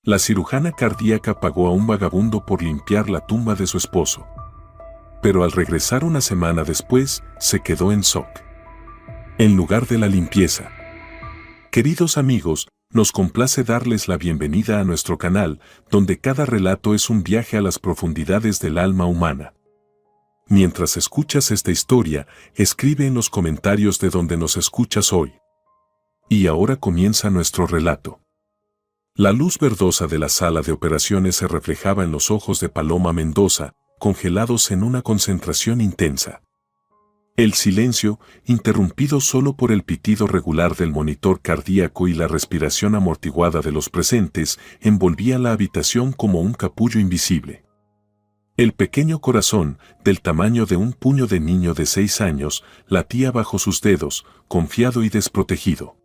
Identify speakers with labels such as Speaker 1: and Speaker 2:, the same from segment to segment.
Speaker 1: La cirujana cardíaca pagó a un vagabundo por limpiar la tumba de su esposo. Pero al regresar una semana después, se quedó en shock. En lugar de la limpieza. Queridos amigos, nos complace darles la bienvenida a nuestro canal, donde cada relato es un viaje a las profundidades del alma humana. Mientras escuchas esta historia, escribe en los comentarios de donde nos escuchas hoy. Y ahora comienza nuestro relato. La luz verdosa de la sala de operaciones se reflejaba en los ojos de Paloma Mendoza, congelados en una concentración intensa. El silencio, interrumpido solo por el pitido regular del monitor cardíaco y la respiración amortiguada de los presentes, envolvía la habitación como un capullo invisible. El pequeño corazón, del tamaño de un puño de niño de 6 años, latía bajo sus dedos, confiado y desprotegido.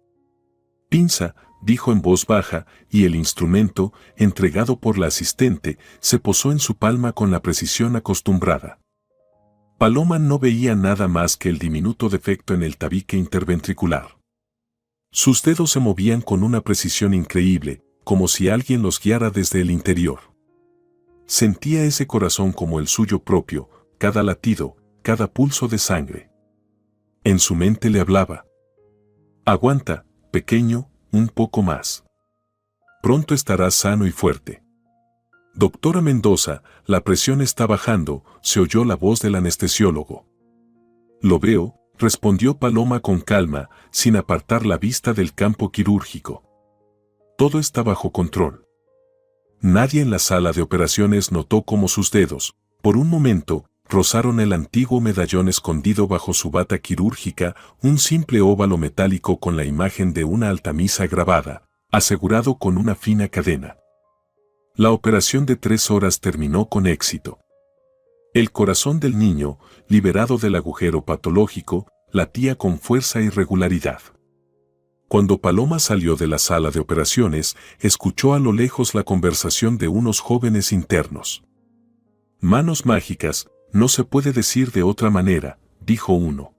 Speaker 1: «Pinza», dijo en voz baja, y el instrumento, entregado por la asistente, se posó en su palma con la precisión acostumbrada. Paloma no veía nada más que el diminuto defecto en el tabique interventricular. Sus dedos se movían con una precisión increíble, como si alguien los guiara desde el interior. Sentía ese corazón como el suyo propio, cada latido, cada pulso de sangre. En su mente le hablaba. «Aguanta, pequeño, un poco más. Pronto estarás sano y fuerte». «Doctora Mendoza, la presión está bajando», se oyó la voz del anestesiólogo. «Lo veo», respondió Paloma con calma, sin apartar la vista del campo quirúrgico. Todo está bajo control. Nadie en la sala de operaciones notó cómo sus dedos, por un momento, rozaron el antiguo medallón escondido bajo su bata quirúrgica, un simple óvalo metálico con la imagen de una altamisa grabada, asegurado con una fina cadena. La operación de 3 horas terminó con éxito. El corazón del niño, liberado del agujero patológico, latía con fuerza y regularidad. Cuando Paloma salió de la sala de operaciones, escuchó a lo lejos la conversación de unos jóvenes internos. «Manos mágicas, no se puede decir de otra manera», dijo uno.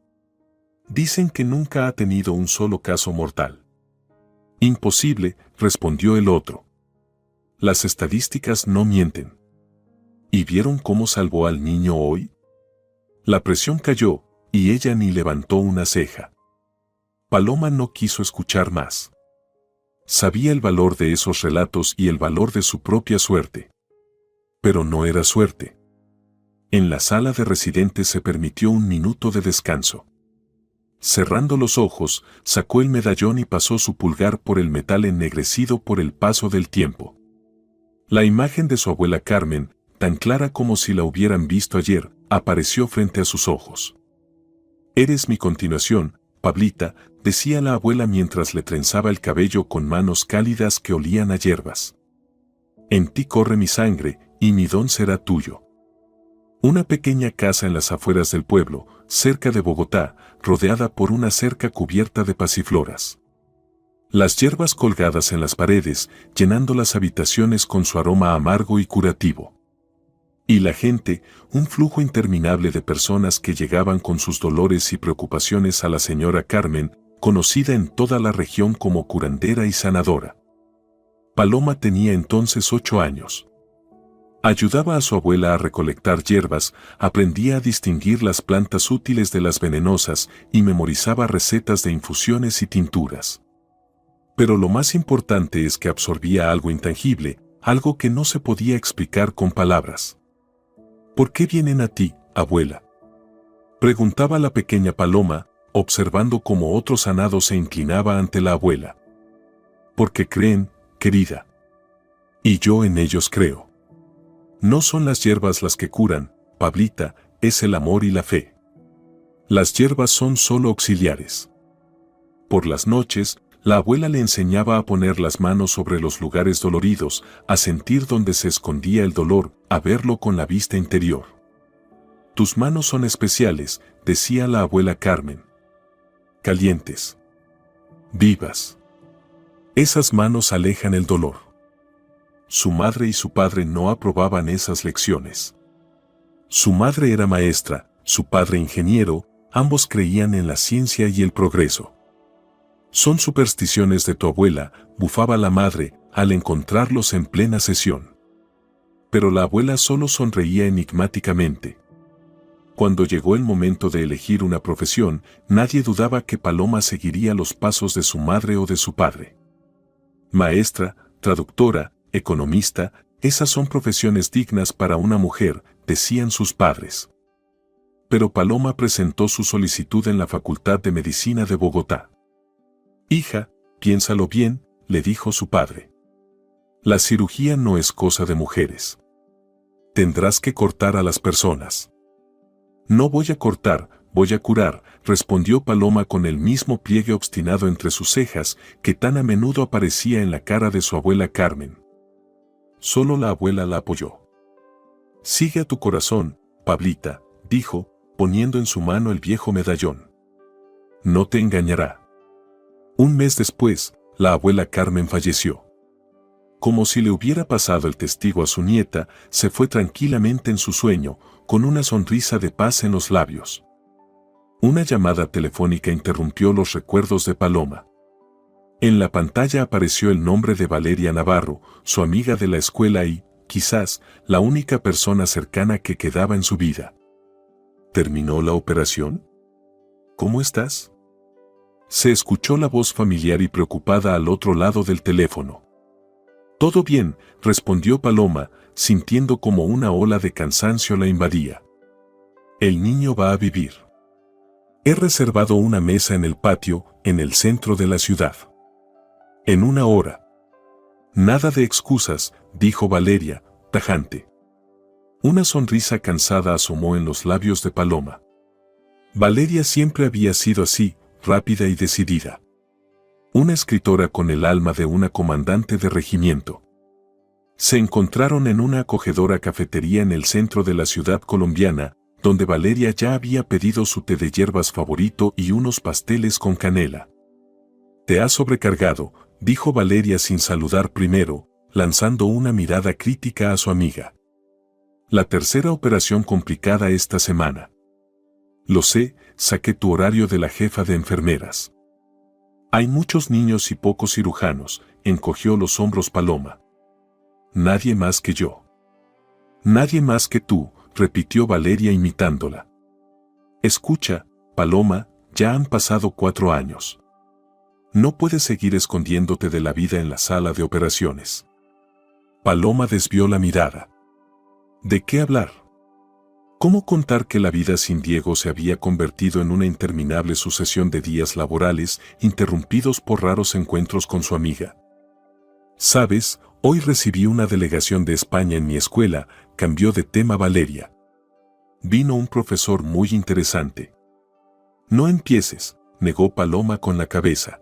Speaker 1: «Dicen que nunca ha tenido un solo caso mortal». «Imposible», respondió el otro. «Las estadísticas no mienten». ¿Y vieron cómo salvó al niño hoy? La presión cayó, y ella ni levantó una ceja. Paloma no quiso escuchar más. Sabía el valor de esos relatos y el valor de su propia suerte. Pero no era suerte. En la sala de residentes se permitió un minuto de descanso. Cerrando los ojos, sacó el medallón y pasó su pulgar por el metal ennegrecido por el paso del tiempo. La imagen de su abuela Carmen, tan clara como si la hubieran visto ayer, apareció frente a sus ojos. «Eres mi continuación, Pablita», decía la abuela mientras le trenzaba el cabello con manos cálidas que olían a hierbas. «En ti corre mi sangre, y mi don será tuyo». Una pequeña casa en las afueras del pueblo, cerca de Bogotá, rodeada por una cerca cubierta de pasifloras. Las hierbas colgadas en las paredes, llenando las habitaciones con su aroma amargo y curativo. Y la gente, un flujo interminable de personas que llegaban con sus dolores y preocupaciones a la señora Carmen, conocida en toda la región como curandera y sanadora. Paloma tenía entonces 8 años. Ayudaba a su abuela a recolectar hierbas, aprendía a distinguir las plantas útiles de las venenosas y memorizaba recetas de infusiones y tinturas. Pero lo más importante es que absorbía algo intangible, algo que no se podía explicar con palabras. «¿Por qué vienen a ti, abuela?», preguntaba la pequeña Paloma, observando cómo otro sanado se inclinaba ante la abuela. «Porque creen, querida. Y yo en ellos creo. No son las hierbas las que curan, Pablita, es el amor y la fe. Las hierbas son solo auxiliares». Por las noches, la abuela le enseñaba a poner las manos sobre los lugares doloridos, a sentir donde se escondía el dolor, a verlo con la vista interior. «Tus manos son especiales», decía la abuela Carmen. «Calientes. Vivas. Esas manos alejan el dolor». Su madre y su padre no aprobaban esas lecciones. Su madre era maestra, su padre ingeniero, ambos creían en la ciencia y el progreso. «Son supersticiones de tu abuela», bufaba la madre, al encontrarlos en plena sesión. Pero la abuela solo sonreía enigmáticamente. Cuando llegó el momento de elegir una profesión, nadie dudaba que Paloma seguiría los pasos de su madre o de su padre. Maestra, traductora, economista, esas son profesiones dignas para una mujer, decían sus padres. Pero Paloma presentó su solicitud en la Facultad de Medicina de Bogotá. Hija, piénsalo bien, le dijo su padre. La cirugía no es cosa de mujeres. Tendrás que cortar a las personas. No voy a cortar, voy a curar, respondió Paloma con el mismo pliegue obstinado entre sus cejas que tan a menudo aparecía en la cara de su abuela Carmen. Solo la abuela la apoyó. Sigue a tu corazón, Pablita, dijo, poniendo en su mano el viejo medallón. No te engañará. Un mes después, la abuela Carmen falleció. Como si le hubiera pasado el testigo a su nieta, se fue tranquilamente en su sueño, con una sonrisa de paz en los labios. Una llamada telefónica interrumpió los recuerdos de Paloma. En la pantalla apareció el nombre de Valeria Navarro, su amiga de la escuela y, quizás, la única persona cercana que quedaba en su vida. ¿Terminó la operación? ¿Cómo estás? Se escuchó la voz familiar y preocupada al otro lado del teléfono. Todo bien, respondió Paloma, sintiendo como una ola de cansancio la invadía. El niño va a vivir. He reservado una mesa en el patio, en el centro de la ciudad. En 1 hora. Nada de excusas, dijo Valeria, tajante. Una sonrisa cansada asomó en los labios de Paloma. Valeria siempre había sido así, rápida y decidida. Una escritora con el alma de una comandante de regimiento. Se encontraron en una acogedora cafetería en el centro de la ciudad colombiana, donde Valeria ya había pedido su té de hierbas favorito y unos pasteles con canela. «Te has sobrecargado», dijo Valeria sin saludar primero, lanzando una mirada crítica a su amiga. «La tercera operación complicada esta semana». «Lo sé, saqué tu horario de la jefa de enfermeras». «Hay muchos niños y pocos cirujanos», encogió los hombros Paloma. «Nadie más que yo». «Nadie más que tú», repitió Valeria imitándola. «Escucha, Paloma, ya han pasado 4 años. No puedes seguir escondiéndote de la vida en la sala de operaciones». Paloma desvió la mirada. ¿De qué hablar? ¿Cómo contar que la vida sin Diego se había convertido en una interminable sucesión de días laborales interrumpidos por raros encuentros con su amiga? «Sabes, hoy recibí una delegación de España en mi escuela», cambió de tema Valeria. «Vino un profesor muy interesante». «No empieces», negó Paloma con la cabeza.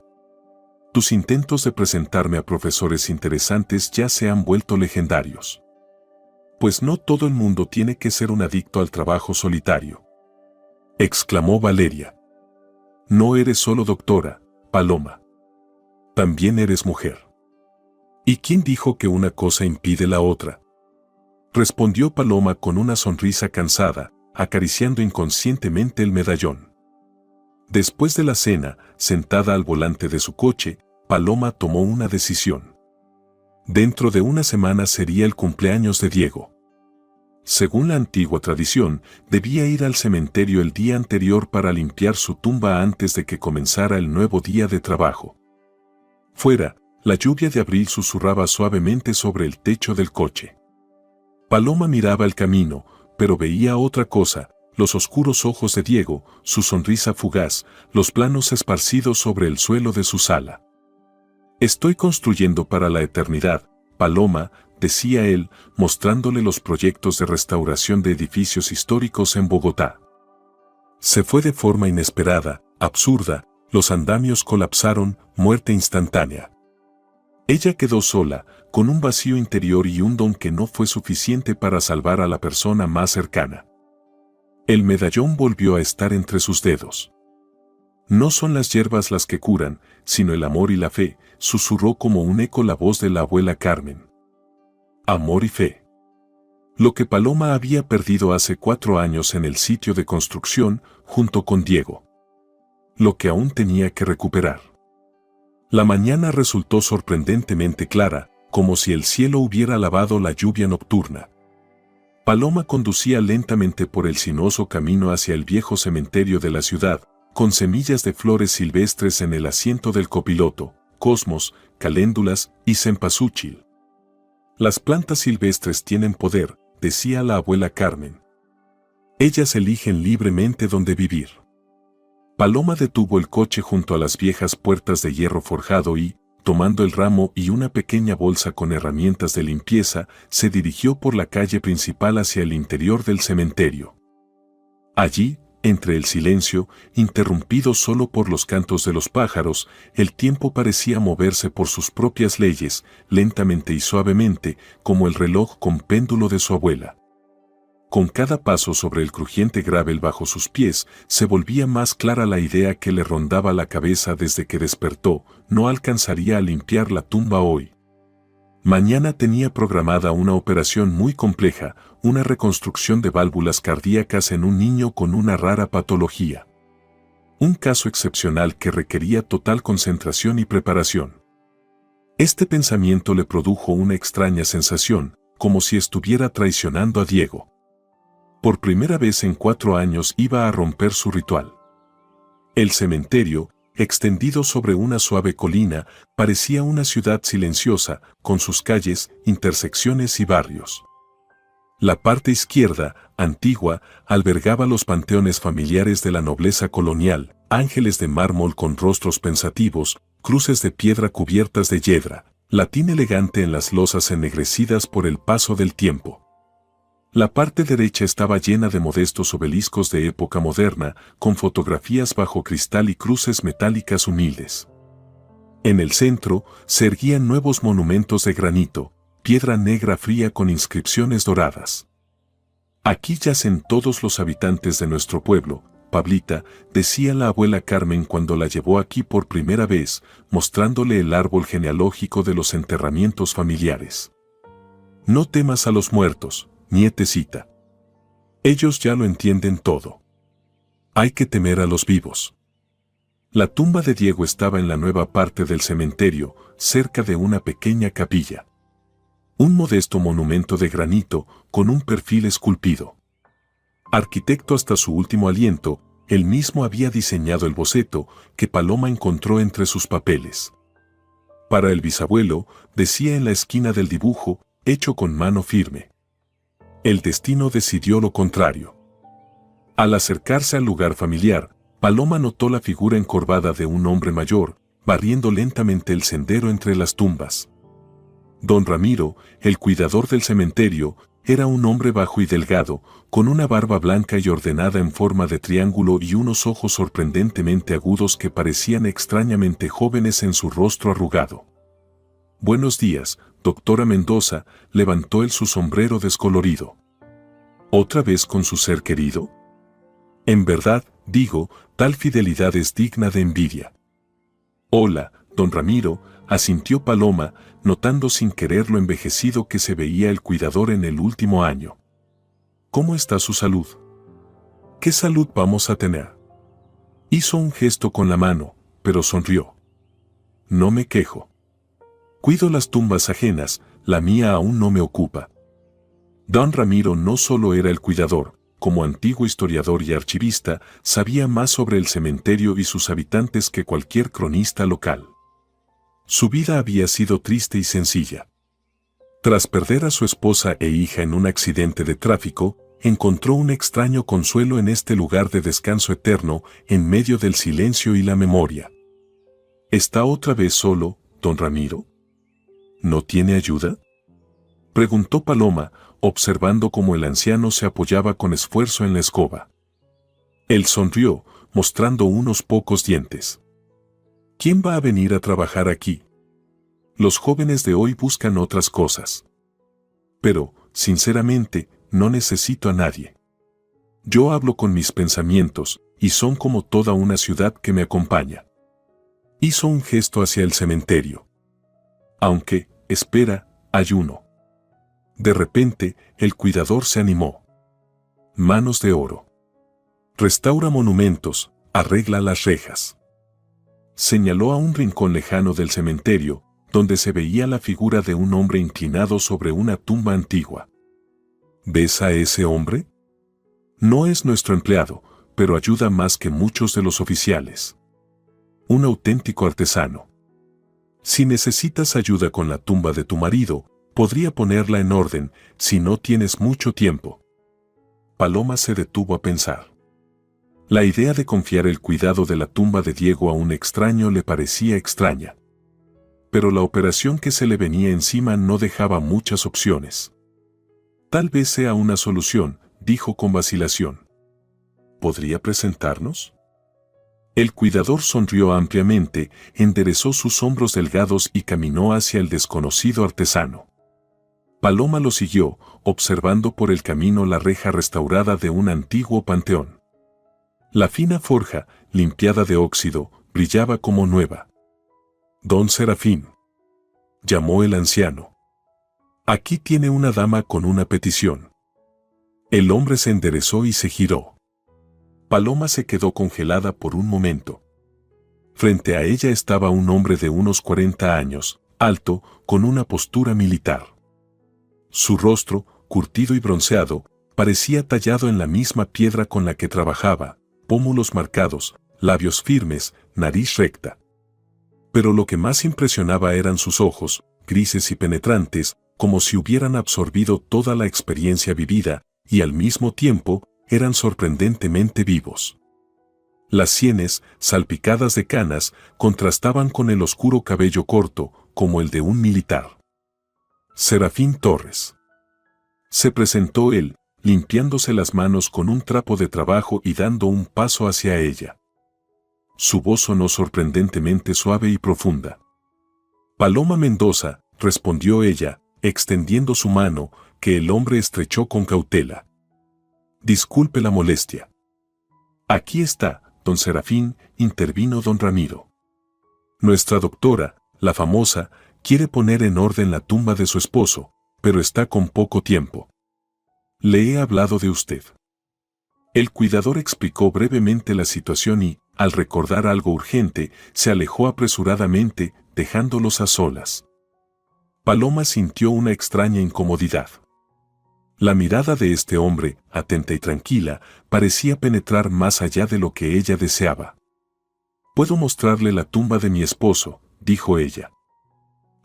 Speaker 1: «Tus intentos de presentarme a profesores interesantes ya se han vuelto legendarios». «Pues no todo el mundo tiene que ser un adicto al trabajo solitario», exclamó Valeria. «No eres solo doctora, Paloma. También eres mujer». «¿Y quién dijo que una cosa impide la otra?», respondió Paloma con una sonrisa cansada, acariciando inconscientemente el medallón. Después de la cena, sentada al volante de su coche, Paloma tomó una decisión. Dentro de 1 semana sería el cumpleaños de Diego. Según la antigua tradición, debía ir al cementerio el día anterior para limpiar su tumba antes de que comenzara el nuevo día de trabajo. Fuera, la lluvia de abril susurraba suavemente sobre el techo del coche. Paloma miraba el camino, pero veía otra cosa, los oscuros ojos de Diego, su sonrisa fugaz, los planos esparcidos sobre el suelo de su sala. «Estoy construyendo para la eternidad, Paloma», decía él, mostrándole los proyectos de restauración de edificios históricos en Bogotá. Se fue de forma inesperada, absurda, los andamios colapsaron, muerte instantánea. Ella quedó sola, con un vacío interior y un don que no fue suficiente para salvar a la persona más cercana. El medallón volvió a estar entre sus dedos. «No son las hierbas las que curan, sino el amor y la fe», susurró como un eco la voz de la abuela Carmen. Amor y fe. Lo que Paloma había perdido hace 4 años en el sitio de construcción, junto con Diego. Lo que aún tenía que recuperar. La mañana resultó sorprendentemente clara, como si el cielo hubiera lavado la lluvia nocturna. Paloma conducía lentamente por el sinuoso camino hacia el viejo cementerio de la ciudad, con semillas de flores silvestres en el asiento del copiloto, cosmos, caléndulas y cempasúchil. Las plantas silvestres tienen poder, decía la abuela Carmen. Ellas eligen libremente dónde vivir. Paloma detuvo el coche junto a las viejas puertas de hierro forjado y, tomando el ramo y una pequeña bolsa con herramientas de limpieza, se dirigió por la calle principal hacia el interior del cementerio. Allí, entre el silencio, interrumpido solo por los cantos de los pájaros, el tiempo parecía moverse por sus propias leyes, lentamente y suavemente, como el reloj con péndulo de su abuela. Con cada paso sobre el crujiente gravel bajo sus pies, se volvía más clara la idea que le rondaba la cabeza desde que despertó: no alcanzaría a limpiar la tumba hoy. Mañana tenía programada una operación muy compleja, una reconstrucción de válvulas cardíacas en un niño con una rara patología. Un caso excepcional que requería total concentración y preparación. Este pensamiento le produjo una extraña sensación, como si estuviera traicionando a Diego. Por primera vez en 4 años iba a romper su ritual. El cementerio, extendido sobre una suave colina, parecía una ciudad silenciosa, con sus calles, intersecciones y barrios. La parte izquierda, antigua, albergaba los panteones familiares de la nobleza colonial, ángeles de mármol con rostros pensativos, cruces de piedra cubiertas de yedra, latín elegante en las losas ennegrecidas por el paso del tiempo. La parte derecha estaba llena de modestos obeliscos de época moderna, con fotografías bajo cristal y cruces metálicas humildes. En el centro se erguían nuevos monumentos de granito, piedra negra fría con inscripciones doradas. Aquí yacen todos los habitantes de nuestro pueblo, Pablita, decía la abuela Carmen cuando la llevó aquí por primera vez, mostrándole el árbol genealógico de los enterramientos familiares. No temas a los muertos, nietecita. Ellos ya lo entienden todo. Hay que temer a los vivos. La tumba de Diego estaba en la nueva parte del cementerio, cerca de una pequeña capilla. Un modesto monumento de granito, con un perfil esculpido. Arquitecto hasta su último aliento, él mismo había diseñado el boceto, que Paloma encontró entre sus papeles. Para el bisabuelo, decía en la esquina del dibujo, hecho con mano firme. El destino decidió lo contrario. Al acercarse al lugar familiar, Paloma notó la figura encorvada de un hombre mayor, barriendo lentamente el sendero entre las tumbas. Don Ramiro, el cuidador del cementerio, era un hombre bajo y delgado, con una barba blanca y ordenada en forma de triángulo y unos ojos sorprendentemente agudos que parecían extrañamente jóvenes en su rostro arrugado. «Buenos días, doctora Mendoza», levantó él su sombrero descolorido. ¿Otra vez con su ser querido? En verdad, digo, tal fidelidad es digna de envidia. Hola, don Ramiro, asintió Paloma, notando sin querer lo envejecido que se veía el cuidador en el último año. ¿Cómo está su salud? ¿Qué salud vamos a tener? Hizo un gesto con la mano, pero sonrió. No me quejo. Cuido las tumbas ajenas, la mía aún no me ocupa. Don Ramiro no solo era el cuidador, como antiguo historiador y archivista, sabía más sobre el cementerio y sus habitantes que cualquier cronista local. Su vida había sido triste y sencilla. Tras perder a su esposa e hija en un accidente de tráfico, encontró un extraño consuelo en este lugar de descanso eterno, en medio del silencio y la memoria. ¿Está otra vez solo, don Ramiro? ¿No tiene ayuda?, preguntó Paloma, observando cómo el anciano se apoyaba con esfuerzo en la escoba. Él sonrió, mostrando unos pocos dientes. ¿Quién va a venir a trabajar aquí? Los jóvenes de hoy buscan otras cosas. Pero, sinceramente, no necesito a nadie. Yo hablo con mis pensamientos, y son como toda una ciudad que me acompaña. Hizo un gesto hacia el cementerio. Aunque, espera, hay uno. De repente, el cuidador se animó. Manos de oro. Restaura monumentos, arregla las rejas. Señaló a un rincón lejano del cementerio, donde se veía la figura de un hombre inclinado sobre una tumba antigua. ¿Ves a ese hombre? No es nuestro empleado, pero ayuda más que muchos de los oficiales. Un auténtico artesano. Si necesitas ayuda con la tumba de tu marido, podría ponerla en orden si no tienes mucho tiempo. Paloma se detuvo a pensar. La idea de confiar el cuidado de la tumba de Diego a un extraño le parecía extraña. Pero la operación que se le venía encima no dejaba muchas opciones. Tal vez sea una solución, dijo con vacilación. ¿Podría presentarnos? El cuidador sonrió ampliamente, enderezó sus hombros delgados y caminó hacia el desconocido artesano. Paloma lo siguió, observando por el camino la reja restaurada de un antiguo panteón. La fina forja, limpiada de óxido, brillaba como nueva. Don Serafín, llamó el anciano. Aquí tiene una dama con una petición. El hombre se enderezó y se giró. Paloma se quedó congelada por un momento. Frente a ella estaba un hombre de unos 40 años, alto, con una postura militar. Su rostro, curtido y bronceado, parecía tallado en la misma piedra con la que trabajaba, pómulos marcados, labios firmes, nariz recta. Pero lo que más impresionaba eran sus ojos, grises y penetrantes, como si hubieran absorbido toda la experiencia vivida, y al mismo tiempo, eran sorprendentemente vivos. Las sienes, salpicadas de canas, contrastaban con el oscuro cabello corto, como el de un militar. Serafín Torres. Se presentó él, limpiándose las manos con un trapo de trabajo y dando un paso hacia ella. Su voz sonó sorprendentemente suave y profunda. Paloma Mendoza, respondió ella, extendiendo su mano, que el hombre estrechó con cautela. Disculpe la molestia. Aquí está, don Serafín, intervino don Ramiro. Nuestra doctora, la famosa, quiere poner en orden la tumba de su esposo, pero está con poco tiempo. Le he hablado de usted. El cuidador explicó brevemente la situación y, al recordar algo urgente, se alejó apresuradamente, dejándolos a solas. Paloma sintió una extraña incomodidad. La mirada de este hombre, atenta y tranquila, parecía penetrar más allá de lo que ella deseaba. «Puedo mostrarle la tumba de mi esposo», dijo ella.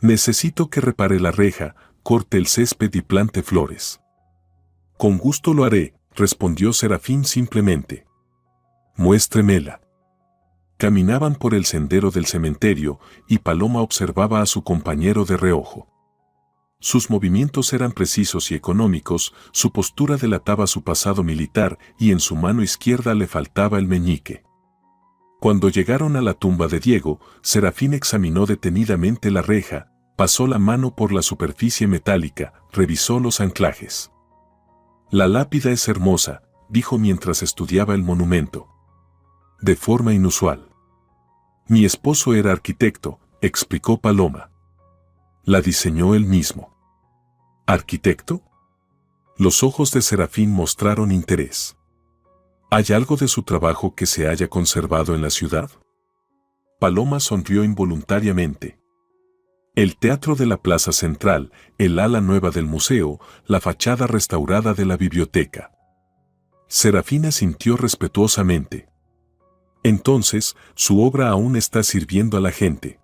Speaker 1: «Necesito que repare la reja, corte el césped y plante flores». «Con gusto lo haré», respondió Serafín simplemente. «Muéstremela». Caminaban por el sendero del cementerio y Paloma observaba a su compañero de reojo. Sus movimientos eran precisos y económicos, su postura delataba su pasado militar y en su mano izquierda le faltaba el meñique. Cuando llegaron a la tumba de Diego, Serafín examinó detenidamente la reja, pasó la mano por la superficie metálica, revisó los anclajes. «La lápida es hermosa», dijo mientras estudiaba el monumento. «De forma inusual». «Mi esposo era arquitecto», explicó Paloma. «La diseñó él mismo». «¿Arquitecto?». Los ojos de Serafín mostraron interés. ¿Hay algo de su trabajo que se haya conservado en la ciudad? Paloma sonrió involuntariamente. El teatro de la plaza central, el ala nueva del museo, la fachada restaurada de la biblioteca. Serafín asintió respetuosamente. Entonces, su obra aún está sirviendo a la gente.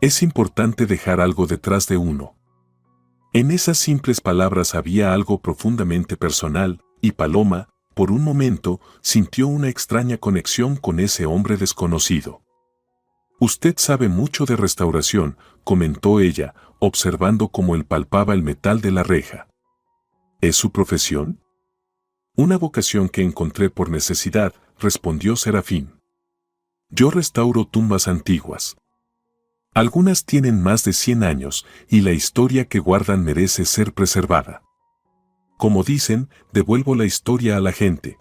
Speaker 1: Es importante dejar algo detrás de uno. En esas simples palabras había algo profundamente personal, y Paloma, por un momento, sintió una extraña conexión con ese hombre desconocido. «Usted sabe mucho de restauración», comentó ella, observando cómo él palpaba el metal de la reja. ¿Es su profesión? «Una vocación que encontré por necesidad», respondió Serafín. «Yo restauro tumbas antiguas. Algunas tienen más de 100 años y la historia que guardan merece ser preservada. Como dicen, devuelvo la historia a la gente».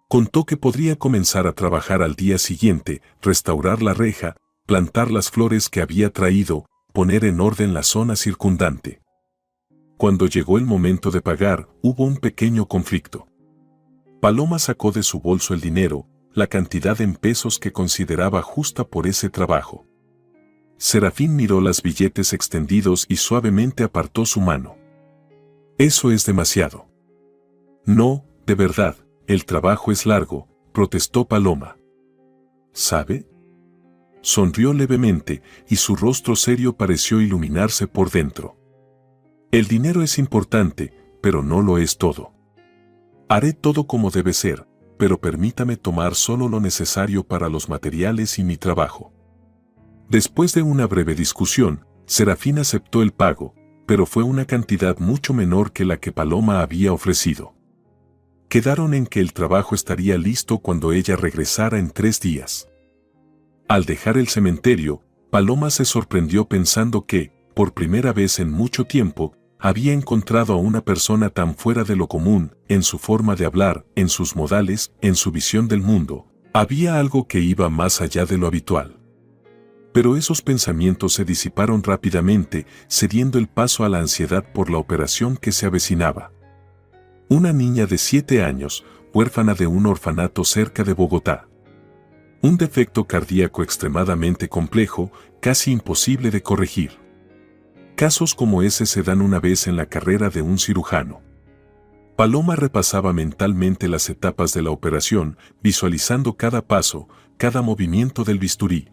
Speaker 1: Contó que podría comenzar a trabajar al día siguiente, restaurar la reja, plantar las flores que había traído, poner en orden la zona circundante. Cuando llegó el momento de pagar, hubo un pequeño conflicto. Paloma sacó de su bolso el dinero, la cantidad en pesos que consideraba justa por ese trabajo. Serafín miró los billetes extendidos y suavemente apartó su mano. Eso es demasiado. No, de verdad, el trabajo es largo, protestó Paloma. ¿Sabe? Sonrió levemente y su rostro serio pareció iluminarse por dentro. El dinero es importante, pero no lo es todo. Haré todo como debe ser, pero permítame tomar solo lo necesario para los materiales y mi trabajo. Después de una breve discusión, Serafín aceptó el pago, pero fue una cantidad mucho menor que la que Paloma había ofrecido. Quedaron en que el trabajo estaría listo cuando ella regresara en 3 días. Al dejar el cementerio, Paloma se sorprendió pensando que, por primera vez en mucho tiempo, había encontrado a una persona tan fuera de lo común, en su forma de hablar, en sus modales, en su visión del mundo. Había algo que iba más allá de lo habitual. Pero esos pensamientos se disiparon rápidamente, cediendo el paso a la ansiedad por la operación que se avecinaba. Una niña de 7 años, huérfana de un orfanato cerca de Bogotá. Un defecto cardíaco extremadamente complejo, casi imposible de corregir. Casos como ese se dan una vez en la carrera de un cirujano. Paloma repasaba mentalmente las etapas de la operación, visualizando cada paso, cada movimiento del bisturí.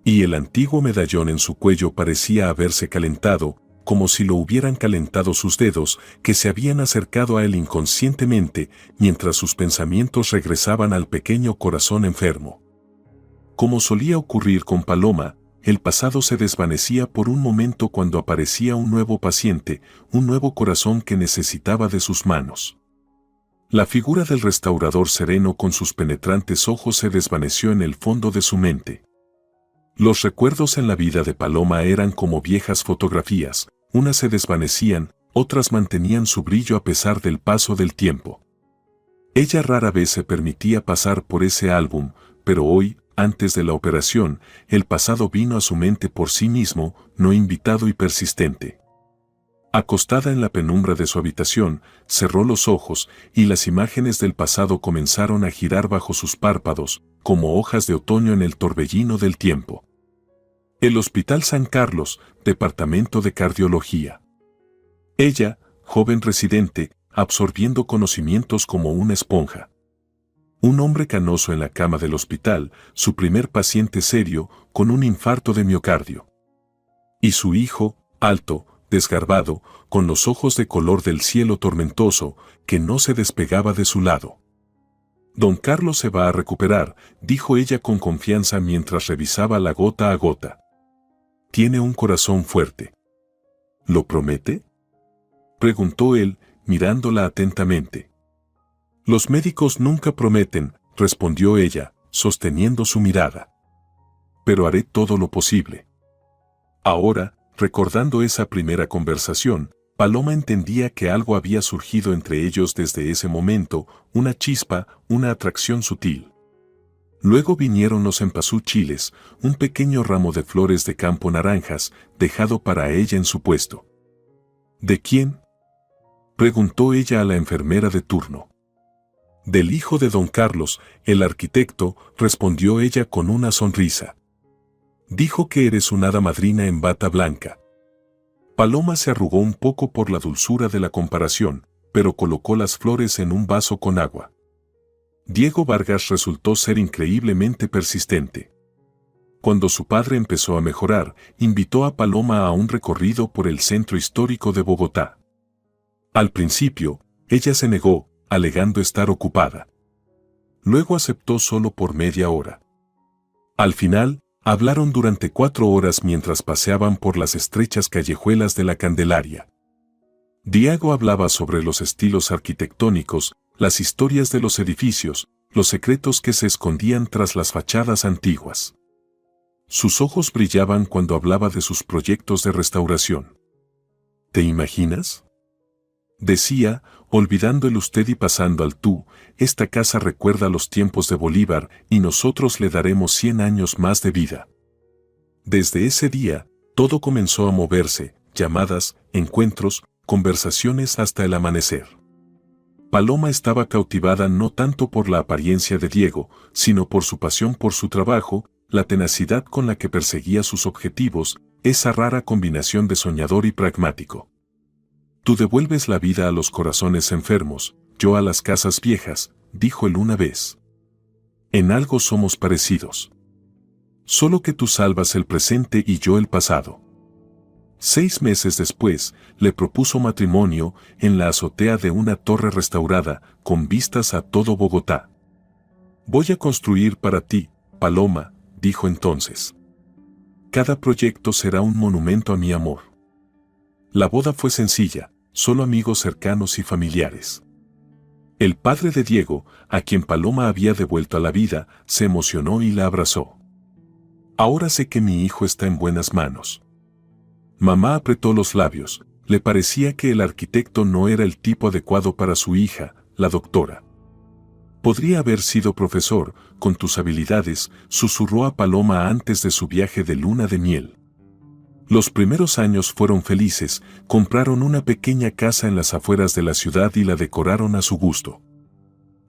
Speaker 1: Y el antiguo medallón en su cuello parecía haberse calentado, como si lo hubieran calentado sus dedos, que se habían acercado a él inconscientemente, mientras sus pensamientos regresaban al pequeño corazón enfermo. Como solía ocurrir con Paloma, el pasado se desvanecía por un momento cuando aparecía un nuevo paciente, un nuevo corazón que necesitaba de sus manos. La figura del restaurador sereno con sus penetrantes ojos se desvaneció en el fondo de su mente. Los recuerdos en la vida de Paloma eran como viejas fotografías, unas se desvanecían, otras mantenían su brillo a pesar del paso del tiempo. Ella rara vez se permitía pasar por ese álbum, pero hoy, antes de la operación, el pasado vino a su mente por sí mismo, no invitado y persistente. Acostada en la penumbra de su habitación, cerró los ojos y las imágenes del pasado comenzaron a girar bajo sus párpados, como hojas de otoño en el torbellino del tiempo. El Hospital San Carlos, Departamento de Cardiología. Ella, joven residente, absorbiendo conocimientos como una esponja. Un hombre canoso en la cama del hospital, su primer paciente serio, con un infarto de miocardio. Y su hijo, alto, desgarbado, con los ojos de color del cielo tormentoso, que no se despegaba de su lado. Don Carlos se va a recuperar, dijo ella con confianza mientras revisaba la gota a gota. Tiene un corazón fuerte. ¿Lo promete?, preguntó él, mirándola atentamente. Los médicos nunca prometen, respondió ella, sosteniendo su mirada. Pero haré todo lo posible. Ahora, recordando esa primera conversación, Paloma entendía que algo había surgido entre ellos desde ese momento, una chispa, una atracción sutil. Luego vinieron los cempasúchiles, un pequeño ramo de flores de campo naranjas, dejado para ella en su puesto. ¿De quién?, preguntó ella a la enfermera de turno. Del hijo de don Carlos, el arquitecto, respondió ella con una sonrisa. Dijo que eres una hada madrina en bata blanca. Paloma se arrugó un poco por la dulzura de la comparación, pero colocó las flores en un vaso con agua. Diego Vargas resultó ser increíblemente persistente. Cuando su padre empezó a mejorar, invitó a Paloma a un recorrido por el centro histórico de Bogotá. Al principio, ella se negó, alegando estar ocupada. Luego aceptó solo por media hora. Al final, hablaron durante 4 horas mientras paseaban por las estrechas callejuelas de la Candelaria. Diego hablaba sobre los estilos arquitectónicos, las historias de los edificios, los secretos que se escondían tras las fachadas antiguas. Sus ojos brillaban cuando hablaba de sus proyectos de restauración. ¿Te imaginas?, decía, olvidando el usted y pasando al tú, esta casa recuerda los tiempos de Bolívar y nosotros le daremos 100 años más de vida. Desde ese día, todo comenzó a moverse, llamadas, encuentros, conversaciones hasta el amanecer. Paloma estaba cautivada no tanto por la apariencia de Diego, sino por su pasión por su trabajo, la tenacidad con la que perseguía sus objetivos, esa rara combinación de soñador y pragmático. Tú devuelves la vida a los corazones enfermos, yo a las casas viejas, dijo él una vez. En algo somos parecidos. Solo que tú salvas el presente y yo el pasado. 6 meses después, le propuso matrimonio en la azotea de una torre restaurada, con vistas a todo Bogotá. Voy a construir para ti, Paloma, dijo entonces. Cada proyecto será un monumento a mi amor. La boda fue sencilla, solo amigos cercanos y familiares. El padre de Diego, a quien Paloma había devuelto a la vida, se emocionó y la abrazó. Ahora sé que mi hijo está en buenas manos. Mamá apretó los labios, le parecía que el arquitecto no era el tipo adecuado para su hija, la doctora. Podría haber sido profesor, con tus habilidades, susurró a Paloma antes de su viaje de luna de miel. Los primeros años fueron felices, compraron una pequeña casa en las afueras de la ciudad y la decoraron a su gusto.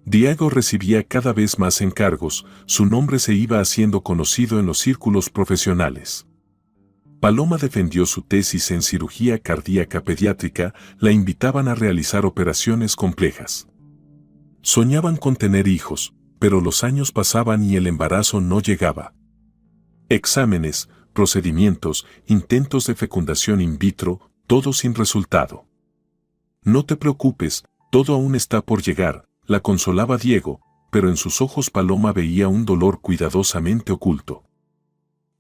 Speaker 1: Diego recibía cada vez más encargos, su nombre se iba haciendo conocido en los círculos profesionales. Paloma defendió su tesis en cirugía cardíaca pediátrica, la invitaban a realizar operaciones complejas. Soñaban con tener hijos, pero los años pasaban y el embarazo no llegaba. Exámenes, procedimientos, intentos de fecundación in vitro, todo sin resultado. No te preocupes, todo aún está por llegar, la consolaba Diego, pero en sus ojos Paloma veía un dolor cuidadosamente oculto.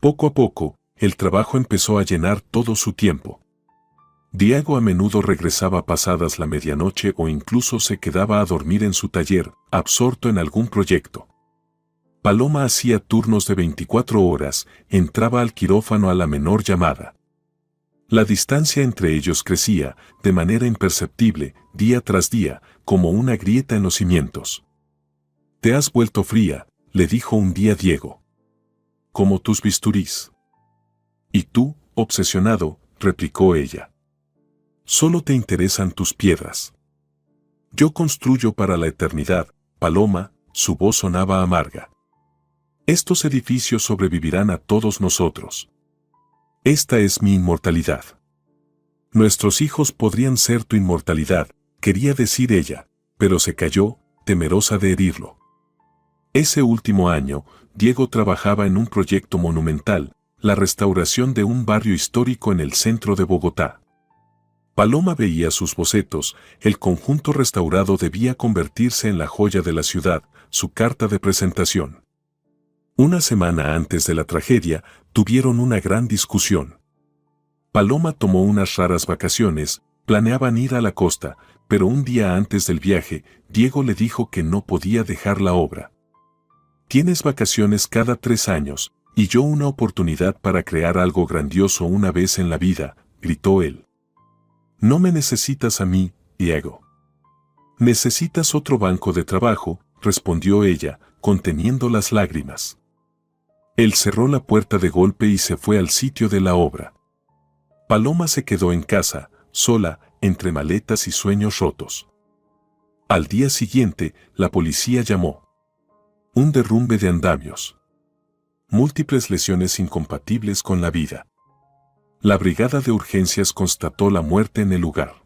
Speaker 1: Poco a poco, el trabajo empezó a llenar todo su tiempo. Diego a menudo regresaba pasadas la medianoche o incluso se quedaba a dormir en su taller, absorto en algún proyecto. Paloma hacía turnos de 24 horas, entraba al quirófano a la menor llamada. La distancia entre ellos crecía, de manera imperceptible, día tras día, como una grieta en los cimientos. «Te has vuelto fría», le dijo un día Diego. «Como tus bisturís». «¿Y tú, obsesionado?», replicó ella. «Solo te interesan tus piedras». «Yo construyo para la eternidad, Paloma», su voz sonaba amarga. «Estos edificios sobrevivirán a todos nosotros. Esta es mi inmortalidad». «Nuestros hijos podrían ser tu inmortalidad», quería decir ella, pero se calló, temerosa de herirlo. Ese último año, Diego trabajaba en un proyecto monumental, la restauración de un barrio histórico en el centro de Bogotá. Paloma veía sus bocetos, el conjunto restaurado debía convertirse en la joya de la ciudad, su carta de presentación. Una semana antes de la tragedia, tuvieron una gran discusión. Paloma tomó unas raras vacaciones, planeaban ir a la costa, pero un día antes del viaje, Diego le dijo que no podía dejar la obra. «Tienes vacaciones cada 3 años, y yo una oportunidad para crear algo grandioso una vez en la vida», gritó él. «No me necesitas a mí, Diego». «Necesitas otro banco de trabajo», respondió ella, conteniendo las lágrimas. Él cerró la puerta de golpe y se fue al sitio de la obra. Paloma se quedó en casa, sola, entre maletas y sueños rotos. Al día siguiente, la policía llamó. Un derrumbe de andamios. Múltiples lesiones incompatibles con la vida. La brigada de urgencias constató la muerte en el lugar.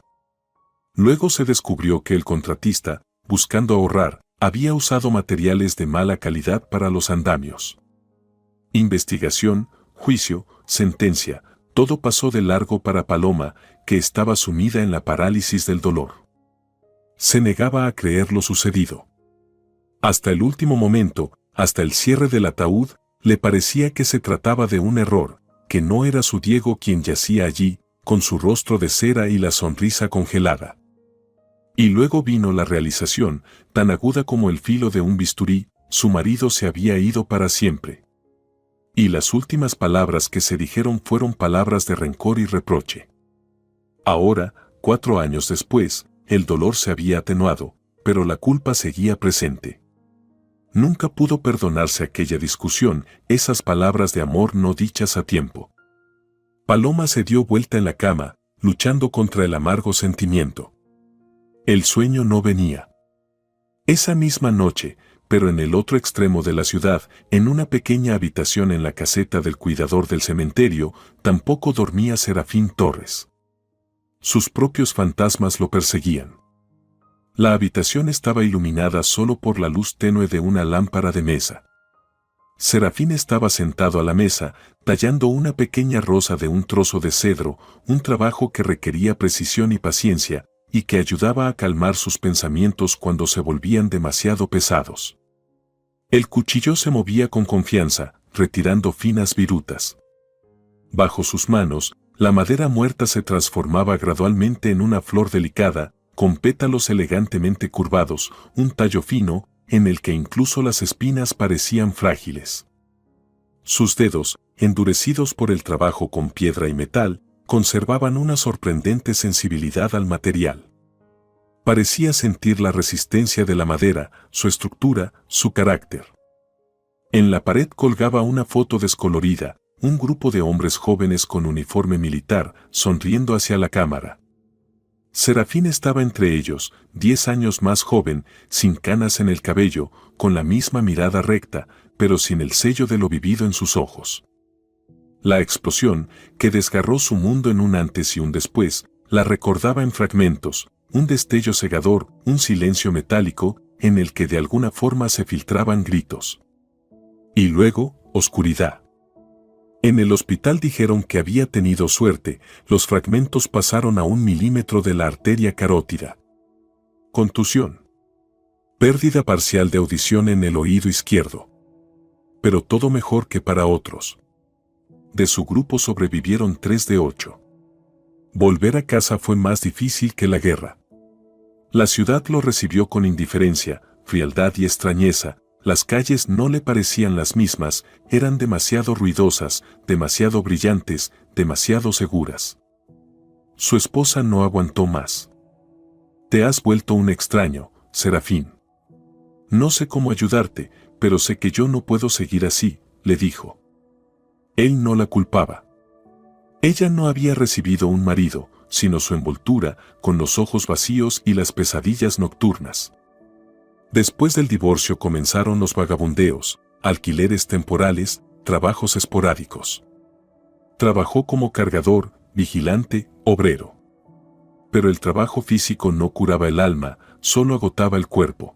Speaker 1: Luego se descubrió que el contratista, buscando ahorrar, había usado materiales de mala calidad para los andamios. Investigación, juicio, sentencia, todo pasó de largo para Paloma, que estaba sumida en la parálisis del dolor. Se negaba a creer lo sucedido. Hasta el último momento, hasta el cierre del ataúd, le parecía que se trataba de un error, que no era su Diego quien yacía allí, con su rostro de cera y la sonrisa congelada. Y luego vino la realización, tan aguda como el filo de un bisturí, su marido se había ido para siempre. Y las últimas palabras que se dijeron fueron palabras de rencor y reproche. Ahora, 4 años después, el dolor se había atenuado, pero la culpa seguía presente. Nunca pudo perdonarse aquella discusión, esas palabras de amor no dichas a tiempo. Paloma se dio vuelta en la cama, luchando contra el amargo sentimiento. El sueño no venía. Esa misma noche, pero en el otro extremo de la ciudad, en una pequeña habitación en la caseta del cuidador del cementerio, tampoco dormía Serafín Torres. Sus propios fantasmas lo perseguían. La habitación estaba iluminada solo por la luz tenue de una lámpara de mesa. Serafín estaba sentado a la mesa, tallando una pequeña rosa de un trozo de cedro, un trabajo que requería precisión y paciencia, y que ayudaba a calmar sus pensamientos cuando se volvían demasiado pesados. El cuchillo se movía con confianza, retirando finas virutas. Bajo sus manos, la madera muerta se transformaba gradualmente en una flor delicada, con pétalos elegantemente curvados, un tallo fino, en el que incluso las espinas parecían frágiles. Sus dedos, endurecidos por el trabajo con piedra y metal, conservaban una sorprendente sensibilidad al material. Parecía sentir la resistencia de la madera, su estructura, su carácter. En la pared colgaba una foto descolorida, un grupo de hombres jóvenes con uniforme militar, sonriendo hacia la cámara. Serafín estaba entre ellos, 10 años más joven, sin canas en el cabello, con la misma mirada recta, pero sin el sello de lo vivido en sus ojos. La explosión, que desgarró su mundo en un antes y un después, la recordaba en fragmentos, un destello cegador, un silencio metálico, en el que de alguna forma se filtraban gritos. Y luego, oscuridad. En el hospital dijeron que había tenido suerte, los fragmentos pasaron a 1 milímetro de la arteria carótida. Contusión. Pérdida parcial de audición en el oído izquierdo. Pero todo mejor que para otros. De su grupo sobrevivieron 3 de 8. Volver a casa fue más difícil que la guerra. La ciudad lo recibió con indiferencia, frialdad y extrañeza. Las calles no le parecían las mismas, eran demasiado ruidosas, demasiado brillantes, demasiado seguras. Su esposa no aguantó más. Te has vuelto un extraño, Serafín. No sé cómo ayudarte, pero sé que yo no puedo seguir así, le dijo. Él no la culpaba. Ella no había recibido un marido, sino su envoltura, con los ojos vacíos y las pesadillas nocturnas. Después del divorcio comenzaron los vagabundeos, alquileres temporales, trabajos esporádicos. Trabajó como cargador, vigilante, obrero. Pero el trabajo físico no curaba el alma, solo agotaba el cuerpo.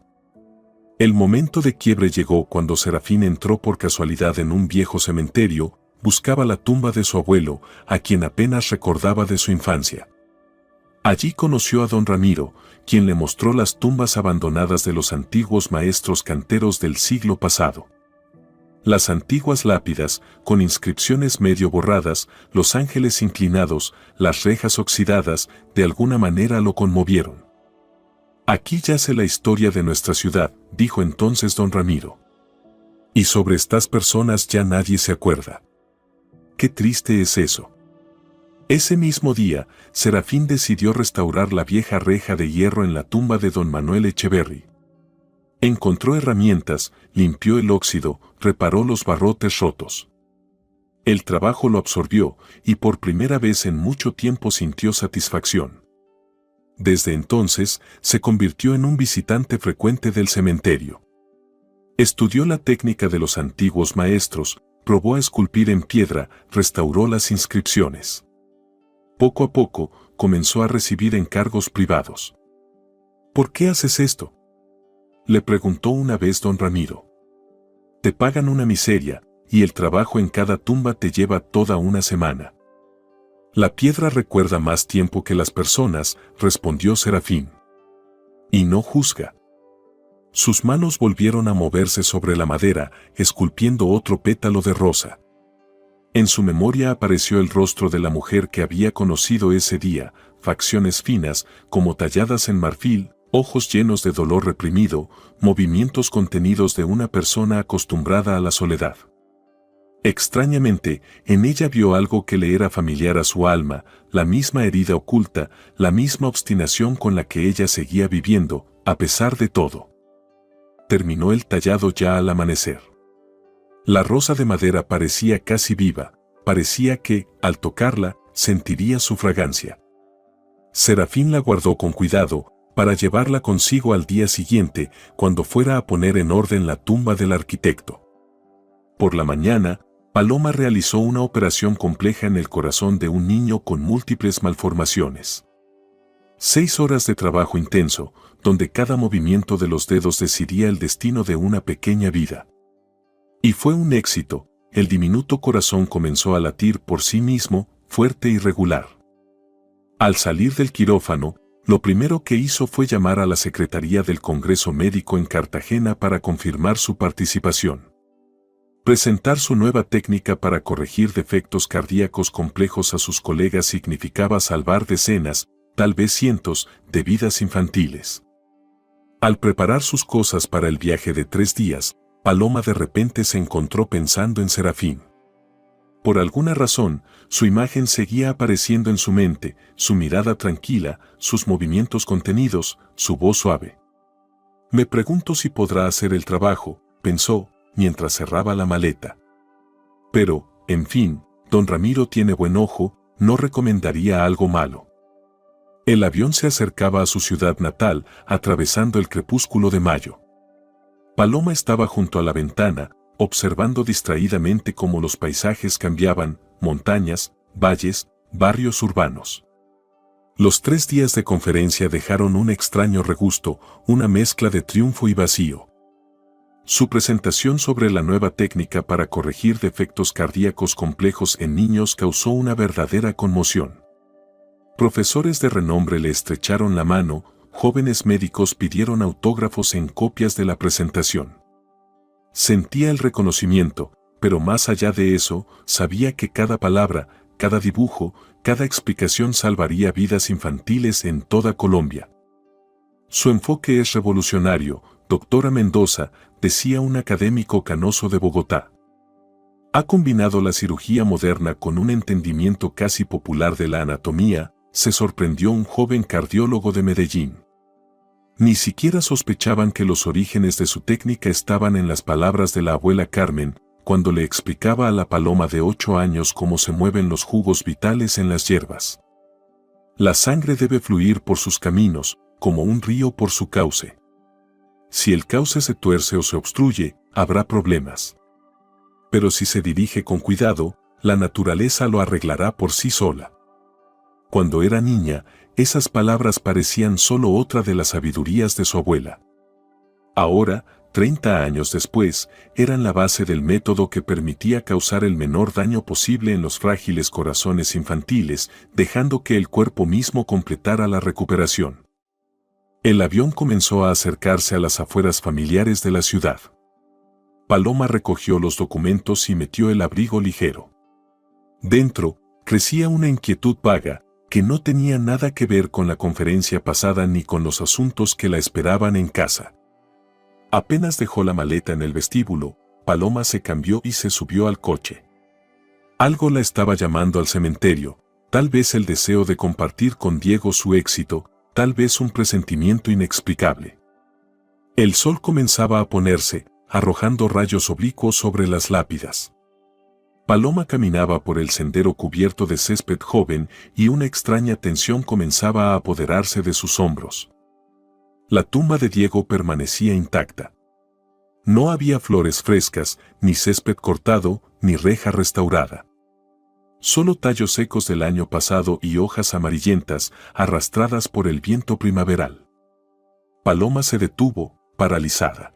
Speaker 1: El momento de quiebre llegó cuando Serafín entró por casualidad en un viejo cementerio, buscaba la tumba de su abuelo, a quien apenas recordaba de su infancia. Allí conoció a don Ramiro, quien le mostró las tumbas abandonadas de los antiguos maestros canteros del siglo pasado. Las antiguas lápidas, con inscripciones medio borradas, los ángeles inclinados, las rejas oxidadas, de alguna manera lo conmovieron. Aquí yace la historia de nuestra ciudad, dijo entonces don Ramiro. Y sobre estas personas ya nadie se acuerda. Qué triste es eso. Ese mismo día, Serafín decidió restaurar la vieja reja de hierro en la tumba de don Manuel Echeverri. Encontró herramientas, limpió el óxido, reparó los barrotes rotos. El trabajo lo absorbió y por primera vez en mucho tiempo sintió satisfacción. Desde entonces, se convirtió en un visitante frecuente del cementerio. Estudió la técnica de los antiguos maestros, probó a esculpir en piedra, restauró las inscripciones. Poco a poco, comenzó a recibir encargos privados. ¿Por qué haces esto?, le preguntó una vez don Ramiro. Te pagan una miseria, y el trabajo en cada tumba te lleva toda una semana. La piedra recuerda más tiempo que las personas, respondió Serafín. Y no juzga. Sus manos volvieron a moverse sobre la madera, esculpiendo otro pétalo de rosa. En su memoria apareció el rostro de la mujer que había conocido ese día, facciones finas, como talladas en marfil, ojos llenos de dolor reprimido, movimientos contenidos de una persona acostumbrada a la soledad. Extrañamente, en ella vio algo que le era familiar a su alma, la misma herida oculta, la misma obstinación con la que ella seguía viviendo, a pesar de todo. Terminó el tallado ya al amanecer. La rosa de madera parecía casi viva, parecía que, al tocarla, sentiría su fragancia. Serafín la guardó con cuidado, para llevarla consigo al día siguiente, cuando fuera a poner en orden la tumba del arquitecto. Por la mañana, Paloma realizó una operación compleja en el corazón de un niño con múltiples malformaciones. 6 horas de trabajo intenso, donde cada movimiento de los dedos decidía el destino de una pequeña vida. Y fue un éxito. El diminuto corazón comenzó a latir por sí mismo, fuerte y regular. Al salir del quirófano, lo primero que hizo fue llamar a la Secretaría del Congreso Médico en Cartagena para confirmar su participación. Presentar su nueva técnica para corregir defectos cardíacos complejos a sus colegas significaba salvar decenas, tal vez cientos, de vidas infantiles. Al preparar sus cosas para el viaje de 3 días, Paloma de repente se encontró pensando en Serafín. Por alguna razón, su imagen seguía apareciendo en su mente, su mirada tranquila, sus movimientos contenidos, su voz suave. Me pregunto si podrá hacer el trabajo, pensó, mientras cerraba la maleta. Pero, en fin, don Ramiro tiene buen ojo, no recomendaría algo malo. El avión se acercaba a su ciudad natal, atravesando el crepúsculo de mayo. Paloma estaba junto a la ventana, observando distraídamente cómo los paisajes cambiaban, montañas, valles, barrios urbanos. Los 3 días de conferencia dejaron un extraño regusto, una mezcla de triunfo y vacío. Su presentación sobre la nueva técnica para corregir defectos cardíacos complejos en niños causó una verdadera conmoción. Profesores de renombre le estrecharon la mano, jóvenes médicos pidieron autógrafos en copias de la presentación. Sentía el reconocimiento, pero más allá de eso, sabía que cada palabra, cada dibujo, cada explicación salvaría vidas infantiles en toda Colombia. Su enfoque es revolucionario, doctora Mendoza, decía un académico canoso de Bogotá. Ha combinado la cirugía moderna con un entendimiento casi popular de la anatomía, se sorprendió un joven cardiólogo de Medellín. Ni siquiera sospechaban que los orígenes de su técnica estaban en las palabras de la abuela Carmen, cuando le explicaba a la Paloma de 8 años cómo se mueven los jugos vitales en las hierbas. La sangre debe fluir por sus caminos, como un río por su cauce. Si el cauce se tuerce o se obstruye, habrá problemas. Pero si se dirige con cuidado, la naturaleza lo arreglará por sí sola. Cuando era niña, esas palabras parecían solo otra de las sabidurías de su abuela. Ahora, 30 años después, eran la base del método que permitía causar el menor daño posible en los frágiles corazones infantiles, dejando que el cuerpo mismo completara la recuperación. El avión comenzó a acercarse a las afueras familiares de la ciudad. Paloma recogió los documentos y metió el abrigo ligero. Dentro, crecía una inquietud vaga, que no tenía nada que ver con la conferencia pasada ni con los asuntos que la esperaban en casa. Apenas dejó la maleta en el vestíbulo, Paloma se cambió y se subió al coche. Algo la estaba llamando al cementerio, tal vez el deseo de compartir con Diego su éxito, tal vez un presentimiento inexplicable. El sol comenzaba a ponerse, arrojando rayos oblicuos sobre las lápidas. Paloma caminaba por el sendero cubierto de césped joven y una extraña tensión comenzaba a apoderarse de sus hombros. La tumba de Diego permanecía intacta. No había flores frescas, ni césped cortado, ni reja restaurada. Solo tallos secos del año pasado y hojas amarillentas arrastradas por el viento primaveral. Paloma se detuvo, paralizada.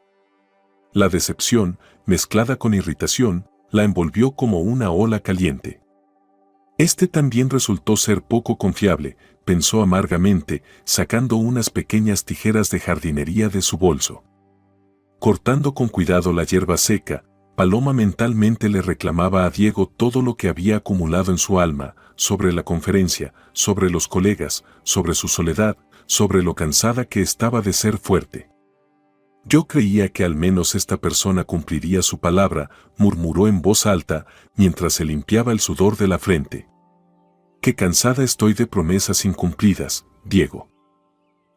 Speaker 1: La decepción, mezclada con irritación, la envolvió como una ola caliente. Este también resultó ser poco confiable, pensó amargamente, sacando unas pequeñas tijeras de jardinería de su bolso. Cortando con cuidado la hierba seca, Paloma mentalmente le reclamaba a Diego todo lo que había acumulado en su alma, sobre la conferencia, sobre los colegas, sobre su soledad, sobre lo cansada que estaba de ser fuerte. Yo creía que al menos esta persona cumpliría su palabra, murmuró en voz alta, mientras se limpiaba el sudor de la frente. Qué cansada estoy de promesas incumplidas, Diego.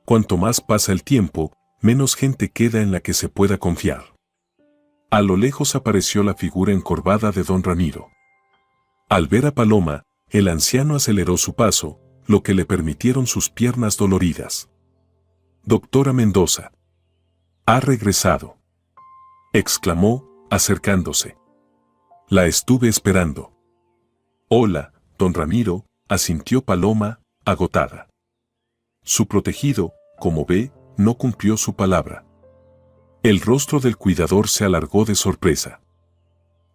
Speaker 1: Cuanto más pasa el tiempo, menos gente queda en la que se pueda confiar. A lo lejos apareció la figura encorvada de don Ramiro. Al ver a Paloma, el anciano aceleró su paso, lo que le permitieron sus piernas doloridas. Doctora Mendoza. Ha regresado, exclamó, acercándose. La estuve esperando. Hola, don Ramiro, asintió Paloma, agotada. Su protegido, como ve, no cumplió su palabra. El rostro del cuidador se alargó de sorpresa.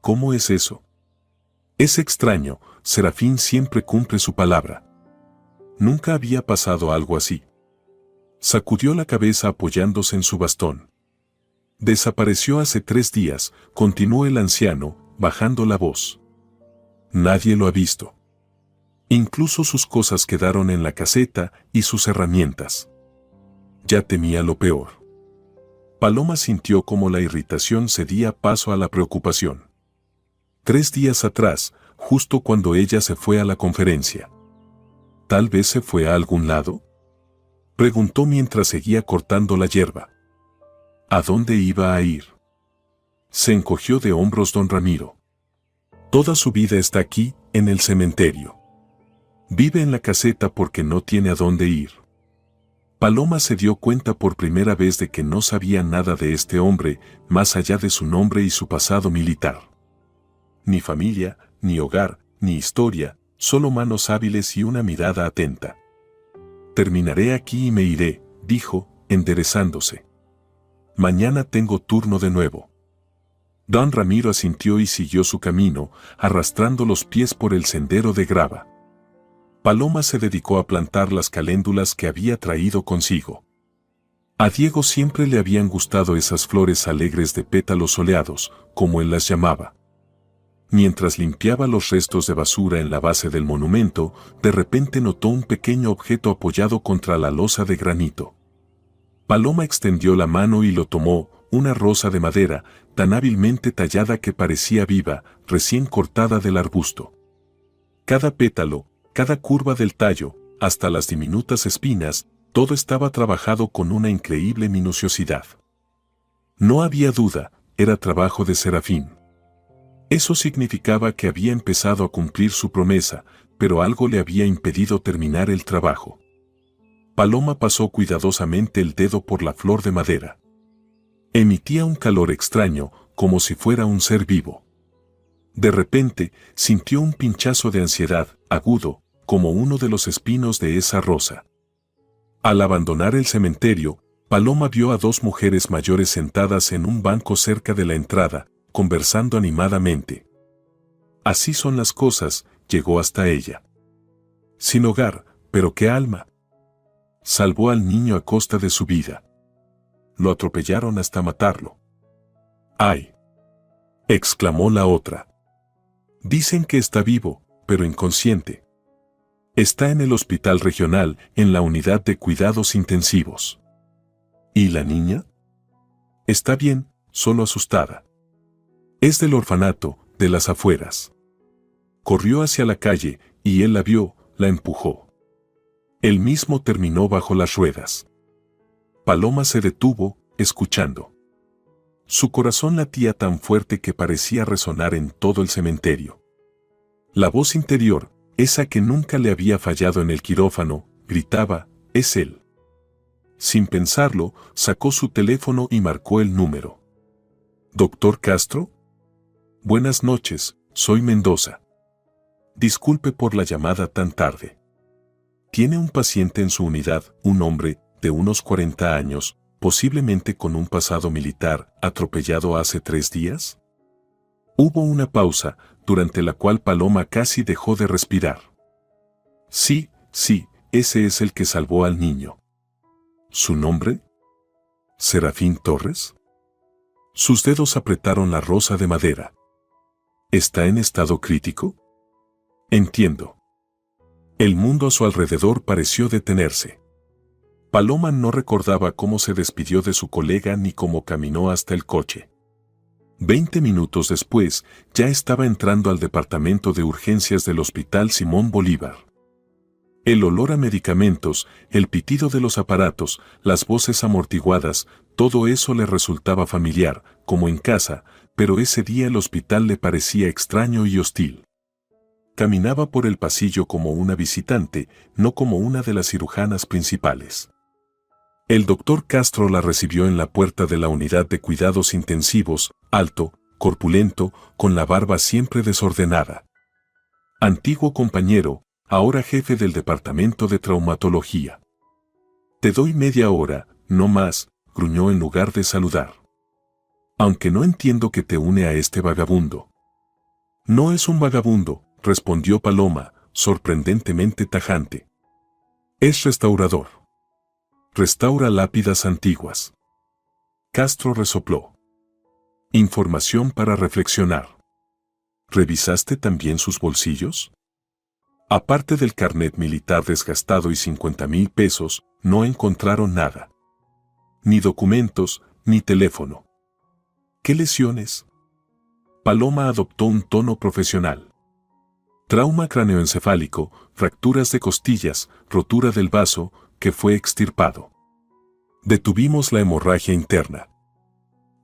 Speaker 1: ¿Cómo es eso? Es extraño, Serafín siempre cumple su palabra. Nunca había pasado algo así. Sacudió la cabeza apoyándose en su bastón. Desapareció hace 3 días, continuó el anciano, bajando la voz. Nadie lo ha visto. Incluso sus cosas quedaron en la caseta y sus herramientas. Ya temía lo peor. Paloma sintió como la irritación cedía paso a la preocupación. 3 días atrás, justo cuando ella se fue a la conferencia. ¿Tal vez se fue a algún lado? Preguntó mientras seguía cortando la hierba. ¿A dónde iba a ir? Se encogió de hombros don Ramiro. Toda su vida está aquí, en el cementerio. Vive en la caseta porque no tiene a dónde ir. Paloma se dio cuenta por primera vez de que no sabía nada de este hombre, más allá de su nombre y su pasado militar. Ni familia, ni hogar, ni historia, solo manos hábiles y una mirada atenta. Terminaré aquí y me iré, dijo, enderezándose. Mañana tengo turno de nuevo. Don Ramiro asintió y siguió su camino, arrastrando los pies por el sendero de grava. Paloma se dedicó a plantar las caléndulas que había traído consigo. A Diego siempre le habían gustado esas flores alegres de pétalos soleados, como él las llamaba. Mientras limpiaba los restos de basura en la base del monumento, de repente notó un pequeño objeto apoyado contra la losa de granito. Paloma extendió la mano y lo tomó, una rosa de madera, tan hábilmente tallada que parecía viva, recién cortada del arbusto. Cada pétalo, cada curva del tallo, hasta las diminutas espinas, todo estaba trabajado con una increíble minuciosidad. No había duda, era trabajo de Serafín. Eso significaba que había empezado a cumplir su promesa, pero algo le había impedido terminar el trabajo. Paloma pasó cuidadosamente el dedo por la flor de madera. Emitía un calor extraño, como si fuera un ser vivo. De repente, sintió un pinchazo de ansiedad, agudo, como uno de los espinos de esa rosa. Al abandonar el cementerio, Paloma vio a 2 mujeres mayores sentadas en un banco cerca de la entrada, conversando animadamente. Así son las cosas, llegó hasta ella. Sin hogar, pero qué alma. Salvó al niño a costa de su vida. Lo atropellaron hasta matarlo. ¡Ay!, exclamó la otra. Dicen que está vivo, pero inconsciente. Está en el hospital regional, en la unidad de cuidados intensivos. ¿Y la niña? Está bien, solo asustada. Es del orfanato, de las afueras. Corrió hacia la calle, y él la vio, la empujó. Él mismo terminó bajo las ruedas. Paloma se detuvo, escuchando. Su corazón latía tan fuerte que parecía resonar en todo el cementerio. La voz interior, esa que nunca le había fallado en el quirófano, gritaba, es él. Sin pensarlo, sacó su teléfono y marcó el número. ¿Doctor Castro? Buenas noches, soy Mendoza. Disculpe por la llamada tan tarde. Tiene un paciente en su unidad, un hombre, de unos 40 años, posiblemente con un pasado militar, atropellado hace 3 días. Hubo una pausa, durante la cual Paloma casi dejó de respirar. Sí, ese es el que salvó al niño. ¿Su nombre? ¿Serafín Torres? Sus dedos apretaron la rosa de madera. ¿Está en estado crítico? Entiendo. El mundo a su alrededor pareció detenerse. Paloma no recordaba cómo se despidió de su colega ni cómo caminó hasta el coche. 20 minutos después, ya estaba entrando al departamento de urgencias del Hospital Simón Bolívar. El olor a medicamentos, el pitido de los aparatos, las voces amortiguadas, todo eso le resultaba familiar, como en casa, pero ese día el hospital le parecía extraño y hostil. Caminaba por el pasillo como una visitante, no como una de las cirujanas principales. El doctor Castro la recibió en la puerta de la unidad de cuidados intensivos, alto, corpulento, con la barba siempre desordenada. Antiguo compañero, ahora jefe del departamento de traumatología. Te doy media hora, no más, gruñó en lugar de saludar. Aunque no entiendo qué te une a este vagabundo. No es un vagabundo, respondió Paloma, sorprendentemente tajante. Es restaurador. Restaura lápidas antiguas. Castro resopló. Información para reflexionar. ¿Revisaste también sus bolsillos? Aparte del carnet militar desgastado y 50,000 pesos, no encontraron nada. Ni documentos, ni teléfono. ¿Qué lesiones? Paloma adoptó un tono profesional. Trauma craneoencefálico, fracturas de costillas, rotura del vaso, que fue extirpado. Detuvimos la hemorragia interna.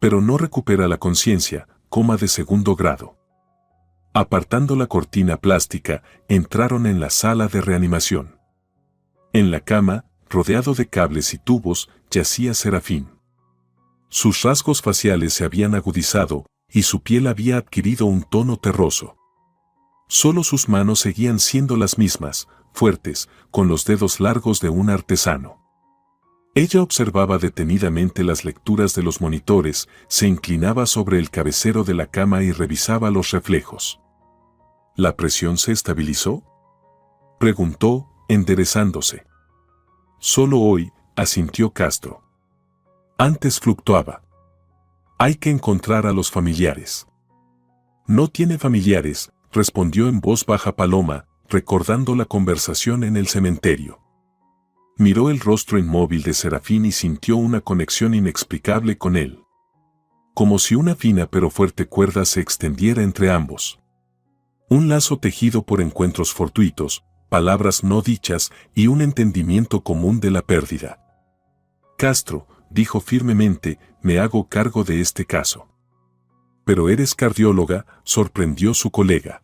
Speaker 1: Pero no recupera la conciencia, coma de segundo grado. Apartando la cortina plástica, entraron en la sala de reanimación. En la cama, rodeado de cables y tubos, yacía Serafín. Sus rasgos faciales se habían agudizado, y su piel había adquirido un tono terroso. Solo sus manos seguían siendo las mismas, fuertes, con los dedos largos de un artesano. Ella observaba detenidamente las lecturas de los monitores, se inclinaba sobre el cabecero de la cama y revisaba los reflejos. ¿La presión se estabilizó?, preguntó, enderezándose. Solo hoy, asintió Castro. Antes fluctuaba. Hay que encontrar a los familiares. No tiene familiares, respondió en voz baja Paloma, recordando la conversación en el cementerio. Miró el rostro inmóvil de Serafín y sintió una conexión inexplicable con él. Como si una fina pero fuerte cuerda se extendiera entre ambos. Un lazo tejido por encuentros fortuitos, palabras no dichas y un entendimiento común de la pérdida. Castro, dijo firmemente, me hago cargo de este caso. Pero eres cardióloga, sorprendió su colega.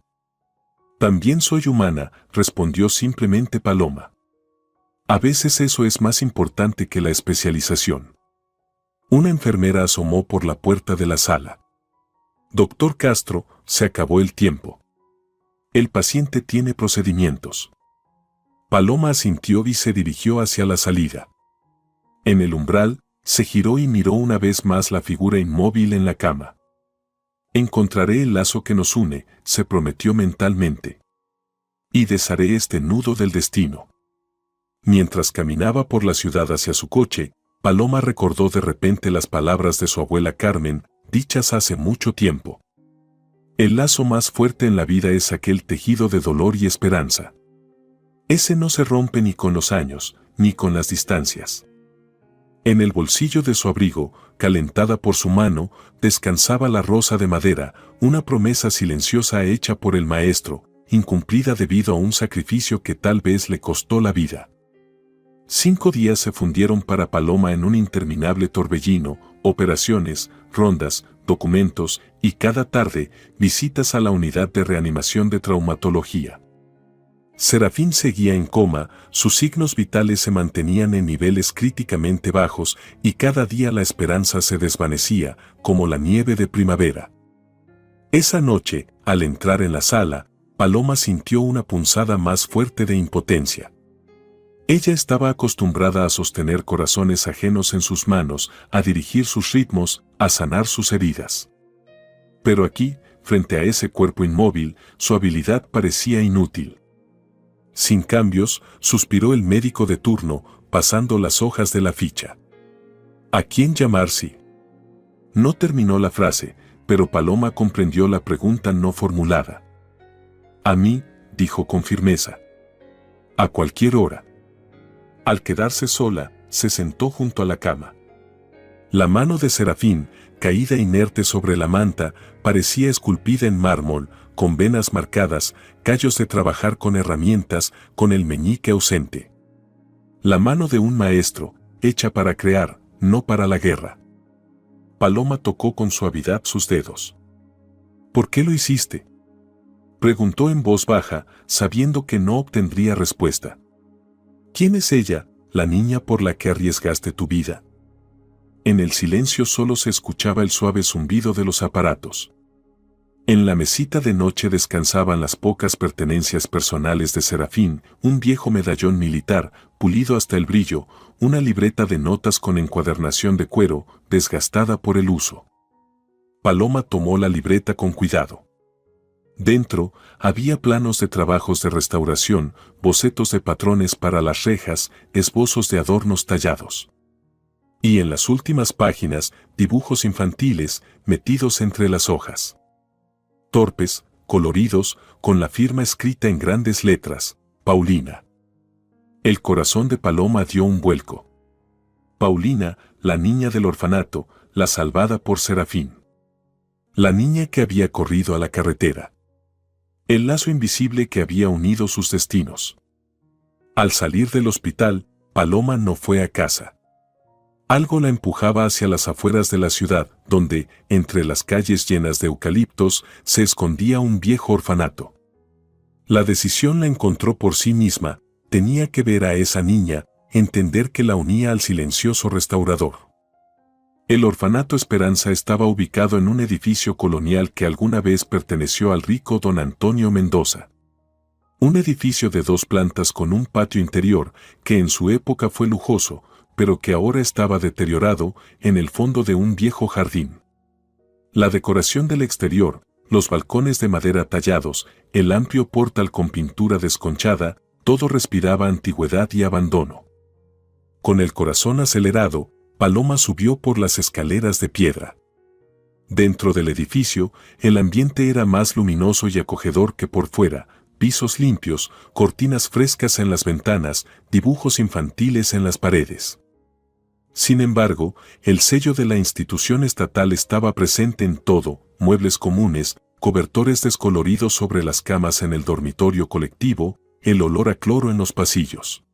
Speaker 1: También soy humana, respondió simplemente Paloma. A veces eso es más importante que la especialización. Una enfermera asomó por la puerta de la sala. Doctor Castro, se acabó el tiempo. El paciente tiene procedimientos. Paloma asintió y se dirigió hacia la salida. En el umbral, se giró y miró una vez más la figura inmóvil en la cama. Encontraré el lazo que nos une, se prometió mentalmente. Y desharé este nudo del destino. Mientras caminaba por la ciudad hacia su coche, Paloma recordó de repente las palabras de su abuela Carmen, dichas hace mucho tiempo. El lazo más fuerte en la vida es aquel tejido de dolor y esperanza. Ese no se rompe ni con los años, ni con las distancias. En el bolsillo de su abrigo, calentada por su mano, descansaba la rosa de madera, una promesa silenciosa hecha por el maestro, incumplida debido a un sacrificio que tal vez le costó la vida. 5 días se fundieron para Paloma en un interminable torbellino, operaciones, rondas, documentos y cada tarde, visitas a la unidad de reanimación de traumatología. Serafín seguía en coma, sus signos vitales se mantenían en niveles críticamente bajos y cada día la esperanza se desvanecía, como la nieve de primavera. Esa noche, al entrar en la sala, Paloma sintió una punzada más fuerte de impotencia. Ella estaba acostumbrada a sostener corazones ajenos en sus manos, a dirigir sus ritmos, a sanar sus heridas. Pero aquí, frente a ese cuerpo inmóvil, su habilidad parecía inútil. Sin cambios, suspiró el médico de turno, pasando las hojas de la ficha. ¿A quién llamar si? No terminó la frase, pero Paloma comprendió la pregunta no formulada. A mí, dijo con firmeza. A cualquier hora. Al quedarse sola, se sentó junto a la cama. La mano de Serafín, caída inerte sobre la manta, parecía esculpida en mármol, con venas marcadas, callos de trabajar con herramientas, con el meñique ausente. La mano de un maestro, hecha para crear, no para la guerra. Paloma tocó con suavidad sus dedos. ¿Por qué lo hiciste?, preguntó en voz baja, sabiendo que no obtendría respuesta. ¿Quién es ella, la niña por la que arriesgaste tu vida. En el silencio solo se escuchaba el suave zumbido de los aparatos. En la mesita de noche descansaban las pocas pertenencias personales de Serafín, un viejo medallón militar, pulido hasta el brillo, una libreta de notas con encuadernación de cuero, desgastada por el uso. Paloma tomó la libreta con cuidado. Dentro, había planos de trabajos de restauración, bocetos de patrones para las rejas, esbozos de adornos tallados. Y en las últimas páginas, dibujos infantiles, metidos entre las hojas. Torpes, coloridos, con la firma escrita en grandes letras, Paulina. El corazón de Paloma dio un vuelco. Paulina, la niña del orfanato, la salvada por Serafín. La niña que había corrido a la carretera. El lazo invisible que había unido sus destinos. Al salir del hospital, Paloma no fue a casa. Algo la empujaba hacia las afueras de la ciudad, donde, entre las calles llenas de eucaliptos, se escondía un viejo orfanato. La decisión la encontró por sí misma, tenía que ver a esa niña, entender que la unía al silencioso restaurador. El orfanato Esperanza estaba ubicado en un edificio colonial que alguna vez perteneció al rico don Antonio Mendoza. Un edificio de 2 plantas con un patio interior, que en su época fue lujoso, pero que ahora estaba deteriorado, en el fondo de un viejo jardín. La decoración del exterior, los balcones de madera tallados, el amplio portal con pintura desconchada, todo respiraba antigüedad y abandono. Con el corazón acelerado, Paloma subió por las escaleras de piedra. Dentro del edificio, el ambiente era más luminoso y acogedor que por fuera, pisos limpios, cortinas frescas en las ventanas, dibujos infantiles en las paredes. Sin embargo, el sello de la institución estatal estaba presente en todo, muebles comunes, cobertores descoloridos sobre las camas en el dormitorio colectivo, el olor a cloro en los pasillos.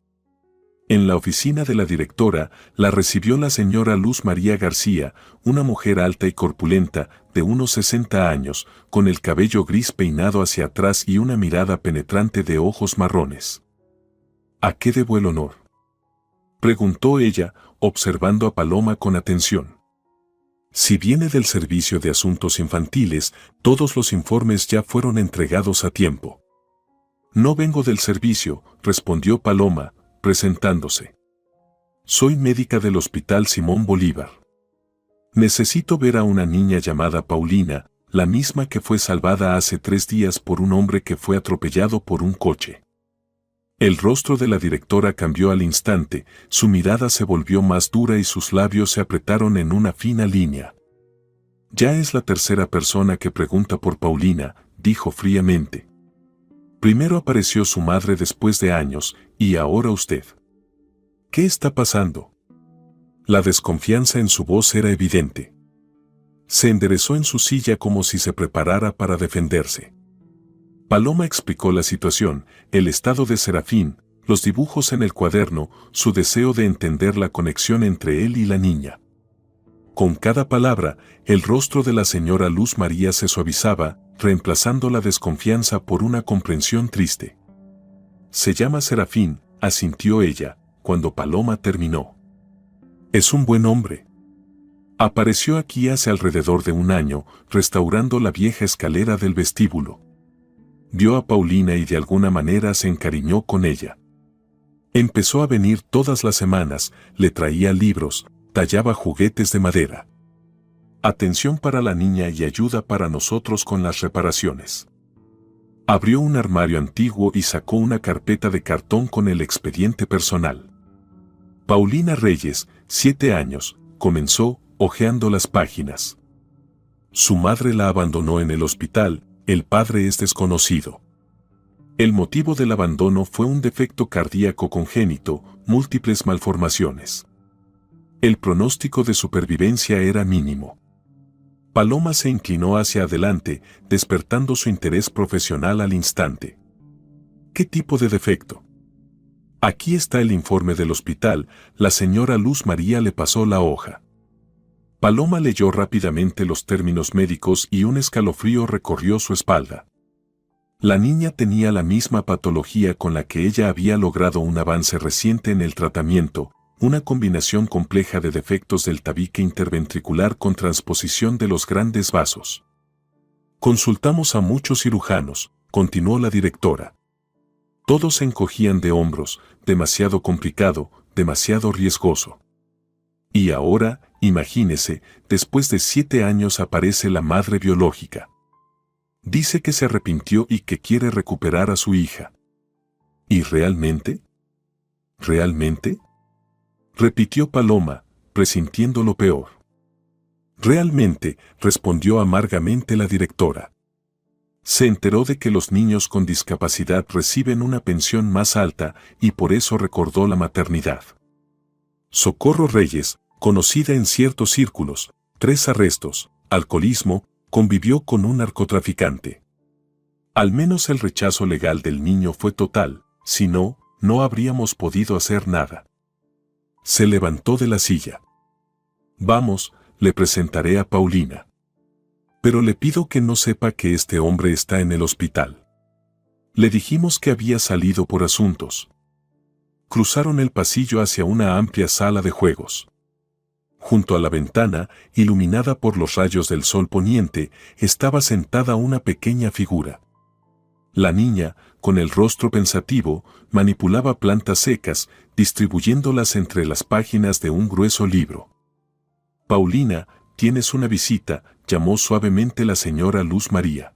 Speaker 1: En la oficina de la directora, la recibió la señora Luz María García, una mujer alta y corpulenta, de unos 60 años, con el cabello gris peinado hacia atrás y una mirada penetrante de ojos marrones. ¿A qué debo el honor?, preguntó ella, observando a Paloma con atención. Si viene del Servicio de Asuntos Infantiles, todos los informes ya fueron entregados a tiempo. No vengo del servicio, respondió Paloma, presentándose. Soy médica del Hospital Simón Bolívar. Necesito ver a una niña llamada Paulina, la misma que fue salvada hace 3 días por un hombre que fue atropellado por un coche. El rostro de la directora cambió al instante, su mirada se volvió más dura y sus labios se apretaron en una fina línea. Ya es la 3ª persona que pregunta por Paulina, dijo fríamente. Primero apareció su madre después de años, y ahora usted. ¿Qué está pasando? La desconfianza en su voz era evidente. Se enderezó en su silla como si se preparara para defenderse. Paloma explicó la situación, el estado de Serafín, los dibujos en el cuaderno, su deseo de entender la conexión entre él y la niña. Con cada palabra, el rostro de la señora Luz María se suavizaba, reemplazando la desconfianza por una comprensión triste. Se llama Serafín, asintió ella, cuando Paloma terminó. Es un buen hombre. Apareció aquí hace alrededor de 1 año, restaurando la vieja escalera del vestíbulo. Vio a Paulina y de alguna manera se encariñó con ella. Empezó a venir todas las semanas, le traía libros, tallaba juguetes de madera. Atención para la niña y ayuda para nosotros con las reparaciones. Abrió un armario antiguo y sacó una carpeta de cartón con el expediente personal. Paulina Reyes, 7 años, comenzó, hojeando las páginas. Su madre la abandonó en el hospital, el padre es desconocido. El motivo del abandono fue un defecto cardíaco congénito, múltiples malformaciones. El pronóstico de supervivencia era mínimo. Paloma se inclinó hacia adelante, despertando su interés profesional al instante. ¿Qué tipo de defecto? Aquí está el informe del hospital, la señora Luz María le pasó la hoja. Paloma leyó rápidamente los términos médicos y un escalofrío recorrió su espalda. La niña tenía la misma patología con la que ella había logrado un avance reciente en el tratamiento, una combinación compleja de defectos del tabique interventricular con transposición de los grandes vasos. Consultamos a muchos cirujanos, continuó la directora. Todos se encogían de hombros, demasiado complicado, demasiado riesgoso. Y ahora, imagínese, después de 7 años aparece la madre biológica. Dice que se arrepintió y que quiere recuperar a su hija. ¿Y realmente? ¿Realmente? Repitió Paloma, presintiendo lo peor. Realmente, respondió amargamente la directora. Se enteró de que los niños con discapacidad reciben una pensión más alta y por eso recordó la maternidad. Socorro Reyes, conocida en ciertos círculos, 3 arrestos, alcoholismo, convivió con un narcotraficante. Al menos el rechazo legal del niño fue total, si no, no habríamos podido hacer nada. Se levantó de la silla. Vamos, le presentaré a Paulina. Pero le pido que no sepa que este hombre está en el hospital. Le dijimos que había salido por asuntos. Cruzaron el pasillo hacia una amplia sala de juegos. Junto a la ventana, iluminada por los rayos del sol poniente, estaba sentada una pequeña figura. La niña, con el rostro pensativo, manipulaba plantas secas, distribuyéndolas entre las páginas de un grueso libro. Paulina, tienes una visita, llamó suavemente la señora Luz María.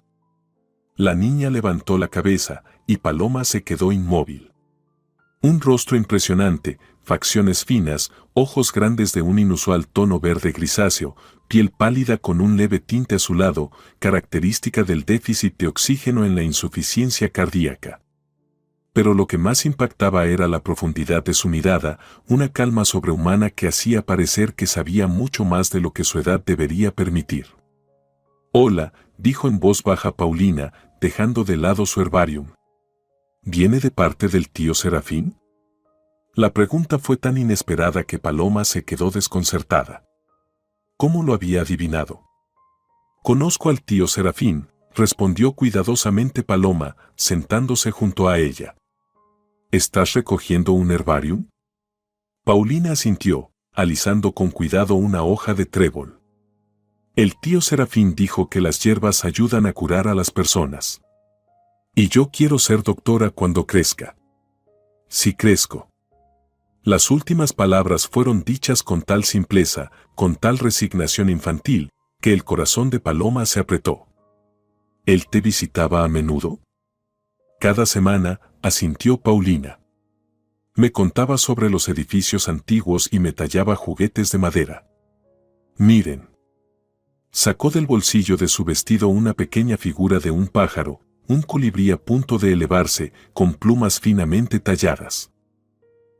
Speaker 1: La niña levantó la cabeza, y Paloma se quedó inmóvil. Un rostro impresionante, facciones finas, ojos grandes de un inusual tono verde grisáceo, piel pálida con un leve tinte azulado, característica del déficit de oxígeno en la insuficiencia cardíaca. Pero lo que más impactaba era la profundidad de su mirada, una calma sobrehumana que hacía parecer que sabía mucho más de lo que su edad debería permitir. Hola, dijo en voz baja Paulina, dejando de lado su herbarium. ¿Viene de parte del tío Serafín? La pregunta fue tan inesperada que Paloma se quedó desconcertada. ¿Cómo lo había adivinado? Conozco al tío Serafín, respondió cuidadosamente Paloma, sentándose junto a ella. ¿Estás recogiendo un herbarium? Paulina asintió, alisando con cuidado una hoja de trébol. El tío Serafín dijo que las hierbas ayudan a curar a las personas. Y yo quiero ser doctora cuando crezca. Si crezco. Las últimas palabras fueron dichas con tal simpleza, con tal resignación infantil, que el corazón de Paloma se apretó. ¿Él te visitaba a menudo? Cada semana, asintió Paulina. Me contaba sobre los edificios antiguos y me tallaba juguetes de madera. Miren. Sacó del bolsillo de su vestido una pequeña figura de un pájaro, un colibrí a punto de elevarse, con plumas finamente talladas.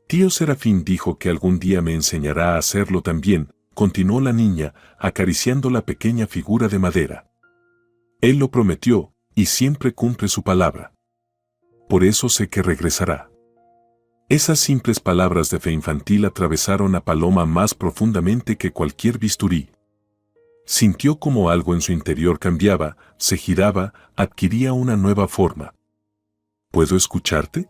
Speaker 1: Tío Serafín dijo que algún día me enseñará a hacerlo también, continuó la niña, acariciando la pequeña figura de madera. Él lo prometió, y siempre cumple su palabra. Por eso sé que regresará. Esas simples palabras de fe infantil atravesaron a Paloma más profundamente que cualquier bisturí. Sintió como algo en su interior cambiaba, se giraba, adquiría una nueva forma. ¿Puedo escucharte?,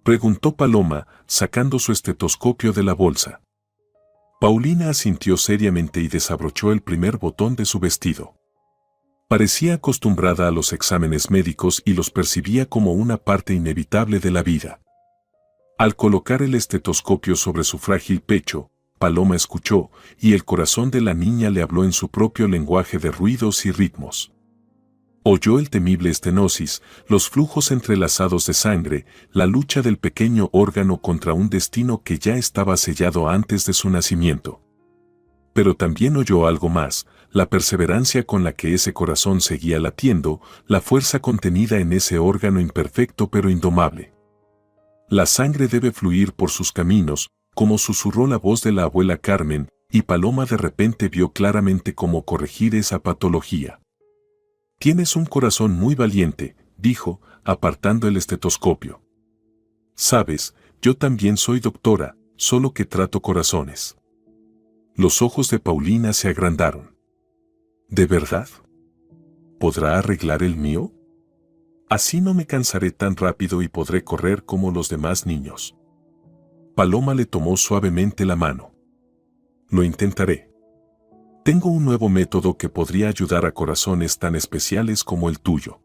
Speaker 1: preguntó Paloma, sacando su estetoscopio de la bolsa. Paulina asintió seriamente y desabrochó el primer botón de su vestido. Parecía acostumbrada a los exámenes médicos y los percibía como una parte inevitable de la vida. Al colocar el estetoscopio sobre su frágil pecho, Paloma escuchó, y el corazón de la niña le habló en su propio lenguaje de ruidos y ritmos. Oyó el temible estenosis, los flujos entrelazados de sangre, la lucha del pequeño órgano contra un destino que ya estaba sellado antes de su nacimiento. Pero también oyó algo más, la perseverancia con la que ese corazón seguía latiendo, la fuerza contenida en ese órgano imperfecto pero indomable. La sangre debe fluir por sus caminos, como susurró la voz de la abuela Carmen, y Paloma de repente vio claramente cómo corregir esa patología. Tienes un corazón muy valiente, dijo, apartando el estetoscopio. Sabes, yo también soy doctora, solo que trato corazones. Los ojos de Paulina se agrandaron. ¿De verdad? ¿Podrá arreglar el mío? Así no me cansaré tan rápido y podré correr como los demás niños. Paloma le tomó suavemente la mano. Lo intentaré. Tengo un nuevo método que podría ayudar a corazones tan especiales como el tuyo.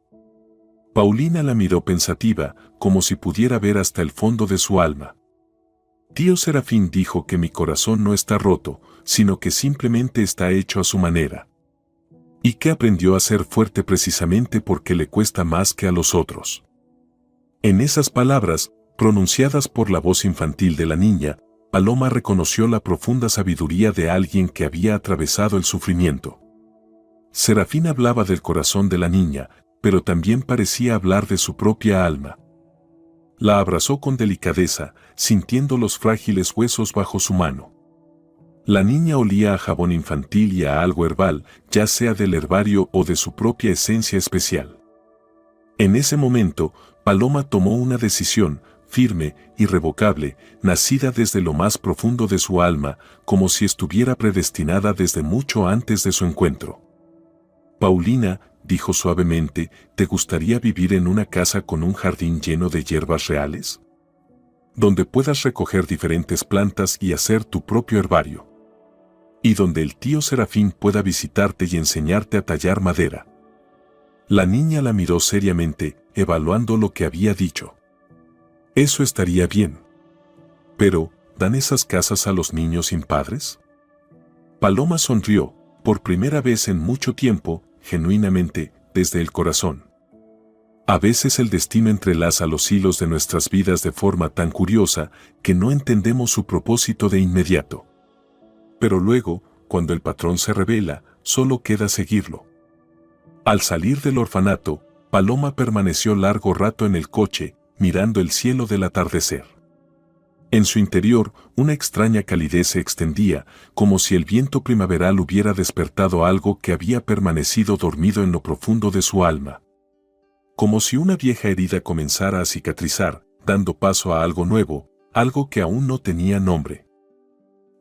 Speaker 1: Paulina la miró pensativa, como si pudiera ver hasta el fondo de su alma. Tío Serafín dijo que mi corazón no está roto, sino que simplemente está hecho a su manera. Y que aprendió a ser fuerte precisamente porque le cuesta más que a los otros. En esas palabras, pronunciadas por la voz infantil de la niña, Paloma reconoció la profunda sabiduría de alguien que había atravesado el sufrimiento. Serafín hablaba del corazón de la niña, pero también parecía hablar de su propia alma. La abrazó con delicadeza, sintiendo los frágiles huesos bajo su mano. La niña olía a jabón infantil y a algo herbal, ya sea del herbario o de su propia esencia especial. En ese momento, Paloma tomó una decisión, firme, irrevocable, nacida desde lo más profundo de su alma, como si estuviera predestinada desde mucho antes de su encuentro. Paulina, dijo suavemente, ¿te gustaría vivir en una casa con un jardín lleno de hierbas reales? Donde puedas recoger diferentes plantas y hacer tu propio herbario. Y donde el tío Serafín pueda visitarte y enseñarte a tallar madera. La niña la miró seriamente, evaluando lo que había dicho. Eso estaría bien. Pero, ¿dan esas casas a los niños sin padres? Paloma sonrió, por primera vez en mucho tiempo, genuinamente, desde el corazón. A veces el destino entrelaza los hilos de nuestras vidas de forma tan curiosa que no entendemos su propósito de inmediato. Pero luego, cuando el patrón se revela, solo queda seguirlo. Al salir del orfanato, Paloma permaneció largo rato en el coche, mirando el cielo del atardecer. En su interior, una extraña calidez se extendía, como si el viento primaveral hubiera despertado algo que había permanecido dormido en lo profundo de su alma. Como si una vieja herida comenzara a cicatrizar, dando paso a algo nuevo, algo que aún no tenía nombre.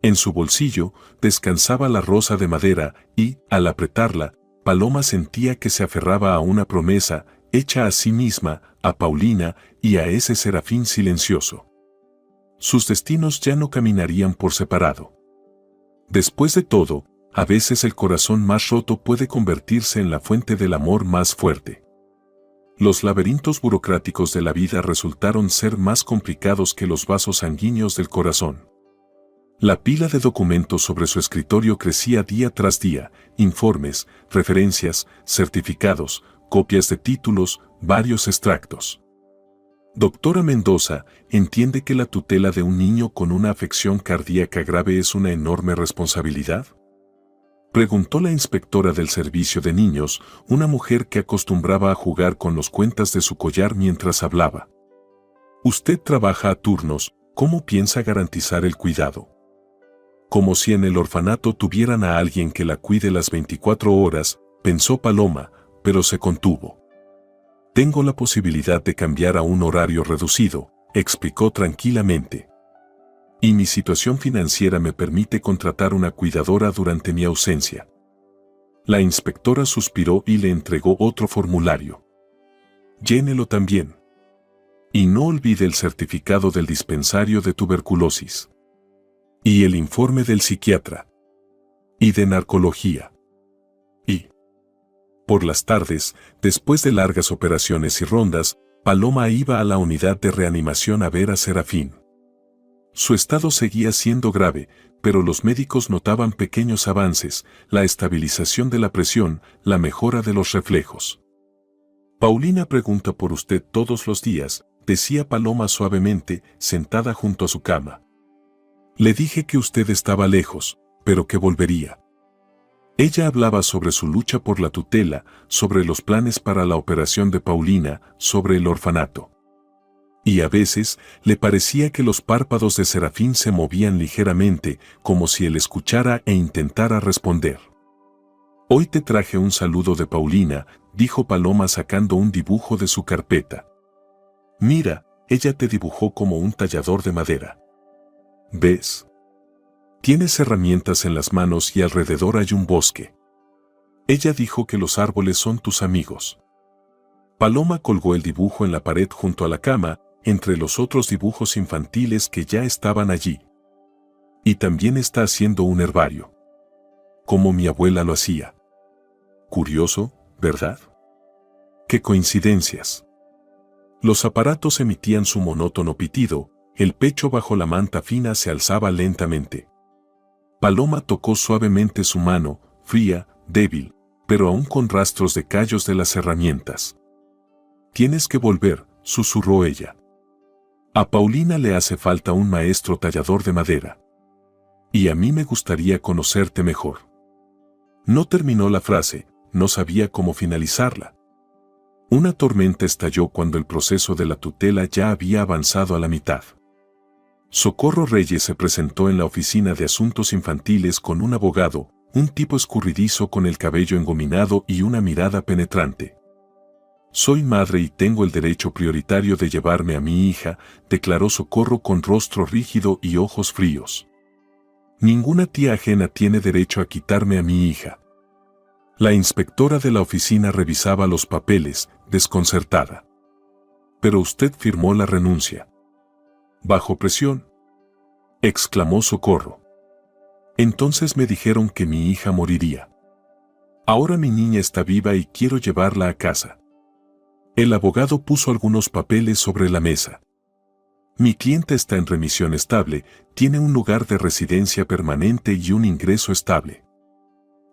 Speaker 1: En su bolsillo descansaba la rosa de madera y, al apretarla, Paloma sentía que se aferraba a una promesa, hecha a sí misma, a Paulina y a ese Serafín silencioso. Sus destinos ya no caminarían por separado. Después de todo, a veces el corazón más roto puede convertirse en la fuente del amor más fuerte. Los laberintos burocráticos de la vida resultaron ser más complicados que los vasos sanguíneos del corazón. La pila de documentos sobre su escritorio crecía día tras día, informes, referencias, certificados, copias de títulos, varios extractos. Doctora Mendoza, ¿entiende que la tutela de un niño con una afección cardíaca grave es una enorme responsabilidad? Preguntó la inspectora del servicio de niños, una mujer que acostumbraba a jugar con los cuentas de su collar mientras hablaba. Usted trabaja a turnos, ¿cómo piensa garantizar el cuidado? Como si en el orfanato tuvieran a alguien que la cuide las 24 horas, pensó Paloma, pero se contuvo. Tengo la posibilidad de cambiar a un horario reducido, explicó tranquilamente. Y mi situación financiera me permite contratar una cuidadora durante mi ausencia. La inspectora suspiró y le entregó otro formulario. Llénelo también. Y no olvide el certificado del dispensario de tuberculosis. Y el informe del psiquiatra. Y de narcología. Y, por las tardes, después de largas operaciones y rondas, Paloma iba a la unidad de reanimación a ver a Serafín. Su estado seguía siendo grave, pero los médicos notaban pequeños avances, la estabilización de la presión, la mejora de los reflejos. Paulina pregunta por usted todos los días, decía Paloma suavemente, sentada junto a su cama. Le dije que usted estaba lejos, pero que volvería. Ella hablaba sobre su lucha por la tutela, sobre los planes para la operación de Paulina, sobre el orfanato. Y a veces le parecía que los párpados de Serafín se movían ligeramente, como si él escuchara e intentara responder. Hoy te traje un saludo de Paulina, dijo Paloma sacando un dibujo de su carpeta. Mira, ella te dibujó como un tallador de madera. ¿Ves? Tienes herramientas en las manos y alrededor hay un bosque. Ella dijo que los árboles son tus amigos. Paloma colgó el dibujo en la pared junto a la cama, entre los otros dibujos infantiles que ya estaban allí. Y también está haciendo un herbario. Como mi abuela lo hacía. Curioso, ¿verdad? ¡Qué coincidencias! Los aparatos emitían su monótono pitido, el pecho bajo la manta fina se alzaba lentamente. Paloma tocó suavemente su mano, fría, débil, pero aún con rastros de callos de las herramientas. «Tienes que volver», susurró ella. «A Paulina le hace falta un maestro tallador de madera. Y a mí me gustaría conocerte mejor». No terminó la frase, no sabía cómo finalizarla. Una tormenta estalló cuando el proceso de la tutela ya había avanzado a la mitad. Socorro Reyes se presentó en la oficina de asuntos infantiles con un abogado, un tipo escurridizo con el cabello engominado y una mirada penetrante. «Soy madre y tengo el derecho prioritario de llevarme a mi hija», declaró Socorro con rostro rígido y ojos fríos. «Ninguna tía ajena tiene derecho a quitarme a mi hija». La inspectora de la oficina revisaba los papeles, desconcertada. «Pero usted firmó la renuncia». «Bajo presión», exclamó Socorro. «Entonces me dijeron que mi hija moriría. Ahora mi niña está viva y quiero llevarla a casa». El abogado puso algunos papeles sobre la mesa. «Mi cliente está en remisión estable, tiene un lugar de residencia permanente y un ingreso estable.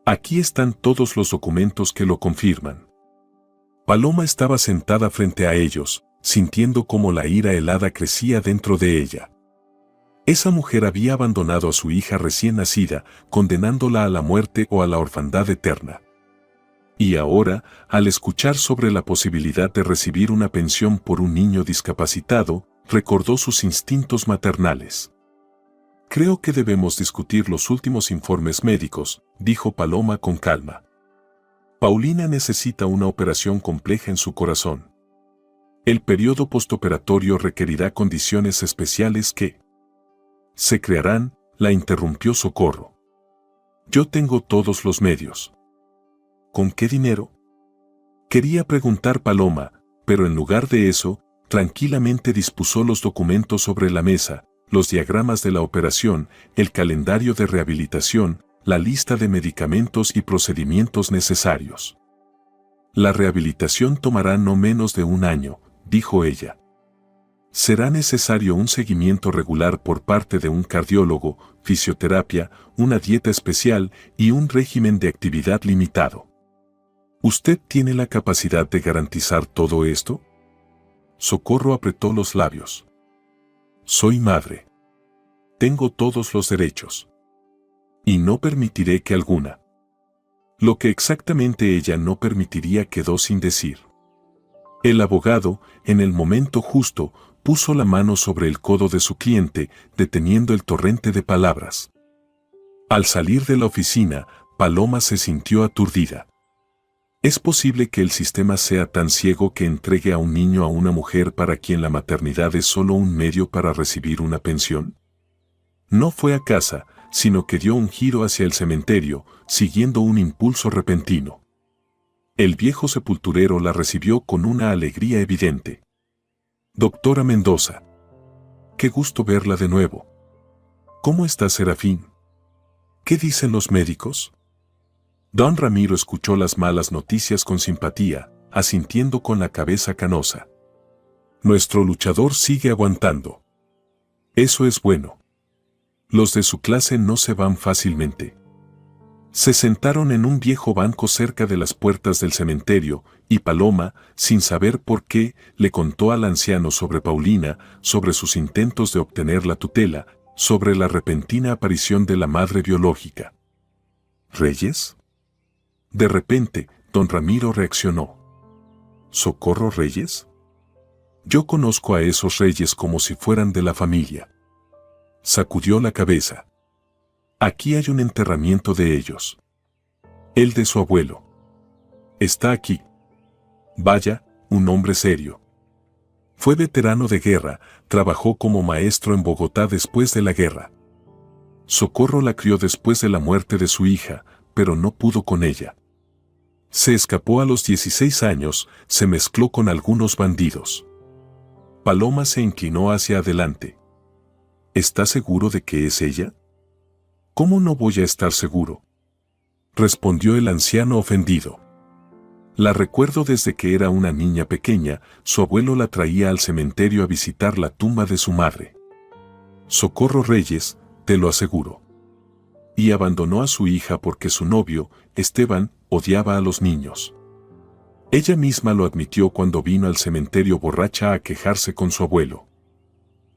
Speaker 1: Aquí están todos los documentos que lo confirman». Paloma estaba sentada frente a ellos, sintiendo cómo la ira helada crecía dentro de ella. Esa mujer había abandonado a su hija recién nacida, condenándola a la muerte o a la orfandad eterna. Y ahora, al escuchar sobre la posibilidad de recibir una pensión por un niño discapacitado, recordó sus instintos maternales. «Creo que debemos discutir los últimos informes médicos», dijo Paloma con calma. «Paulina necesita una operación compleja en su corazón. El periodo postoperatorio requerirá condiciones especiales que se crearán», la interrumpió Socorro. «Yo tengo todos los medios». «¿Con qué dinero?», quería preguntar Paloma, pero en lugar de eso, tranquilamente dispuso los documentos sobre la mesa, los diagramas de la operación, el calendario de rehabilitación, la lista de medicamentos y procedimientos necesarios. «La rehabilitación tomará no menos de 1 año», dijo ella. «Será necesario un seguimiento regular por parte de un cardiólogo, fisioterapia, una dieta especial y un régimen de actividad limitado. ¿Usted tiene la capacidad de garantizar todo esto?». Socorro apretó los labios. «Soy madre. Tengo todos los derechos. Y no permitiré que alguna». Lo que exactamente ella no permitiría quedó sin decir. El abogado, en el momento justo, puso la mano sobre el codo de su cliente, deteniendo el torrente de palabras. Al salir de la oficina, Paloma se sintió aturdida. ¿Es posible que el sistema sea tan ciego que entregue a un niño a una mujer para quien la maternidad es solo un medio para recibir una pensión? No fue a casa, sino que dio un giro hacia el cementerio, siguiendo un impulso repentino. El viejo sepulturero la recibió con una alegría evidente. «Doctora Mendoza. Qué gusto verla de nuevo. ¿Cómo está Serafín? ¿Qué dicen los médicos?». Don Ramiro escuchó las malas noticias con simpatía, asintiendo con la cabeza canosa. «Nuestro luchador sigue aguantando. Eso es bueno. Los de su clase no se van fácilmente». Se sentaron en un viejo banco cerca de las puertas del cementerio, y Paloma, sin saber por qué, le contó al anciano sobre Paulina, sobre sus intentos de obtener la tutela, sobre la repentina aparición de la madre biológica. «¿Reyes?». De repente, don Ramiro reaccionó. «¿Socorro Reyes? Yo conozco a esos Reyes como si fueran de la familia». Sacudió la cabeza. «Aquí hay un enterramiento de ellos. El de su abuelo. Está aquí. Vaya, un hombre serio. Fue veterano de guerra, trabajó como maestro en Bogotá después de la guerra. Socorro la crió después de la muerte de su hija, pero no pudo con ella. Se escapó a los 16 años, se mezcló con algunos bandidos. Paloma se inclinó hacia adelante. ¿Está seguro de que es ella? ¿Cómo no voy a estar seguro?, respondió el anciano ofendido. La recuerdo desde que era una niña pequeña, su abuelo la traía al cementerio a visitar la tumba de su madre. Socorro Reyes, te lo aseguro. Y abandonó a su hija porque su novio, Esteban, odiaba a los niños. Ella misma lo admitió cuando vino al cementerio borracha a quejarse con su abuelo.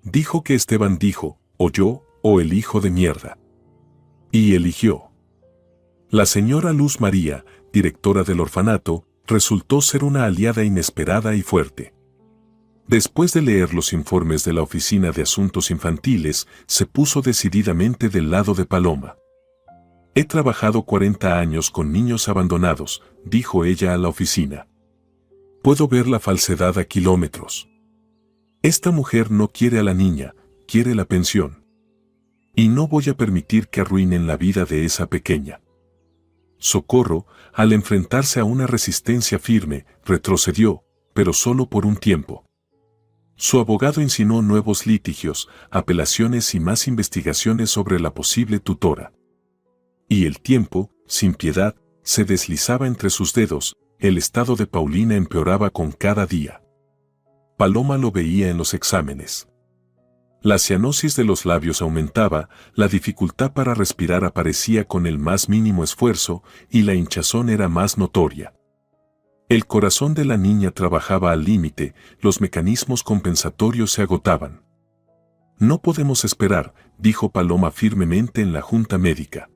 Speaker 1: Dijo que Esteban dijo, o yo, o el hijo de mierda. Y eligió. La señora Luz María, directora del orfanato, resultó ser una aliada inesperada y fuerte. Después de leer los informes de la Oficina de Asuntos Infantiles, se puso decididamente del lado de Paloma. He trabajado 40 años con niños abandonados, dijo ella a la oficina. Puedo ver la falsedad a kilómetros. Esta mujer no quiere a la niña, quiere la pensión. Y no voy a permitir que arruinen la vida de esa pequeña. Socorro, al enfrentarse a una resistencia firme, retrocedió, pero solo por un tiempo. Su abogado insinuó nuevos litigios, apelaciones y más investigaciones sobre la posible tutora. Y el tiempo, sin piedad, se deslizaba entre sus dedos, el estado de Paulina empeoraba con cada día. Paloma lo veía en los exámenes. La cianosis de los labios aumentaba, la dificultad para respirar aparecía con el más mínimo esfuerzo y la hinchazón era más notoria. El corazón de la niña trabajaba al límite, los mecanismos compensatorios se agotaban. No podemos esperar, dijo Paloma firmemente en la junta médica.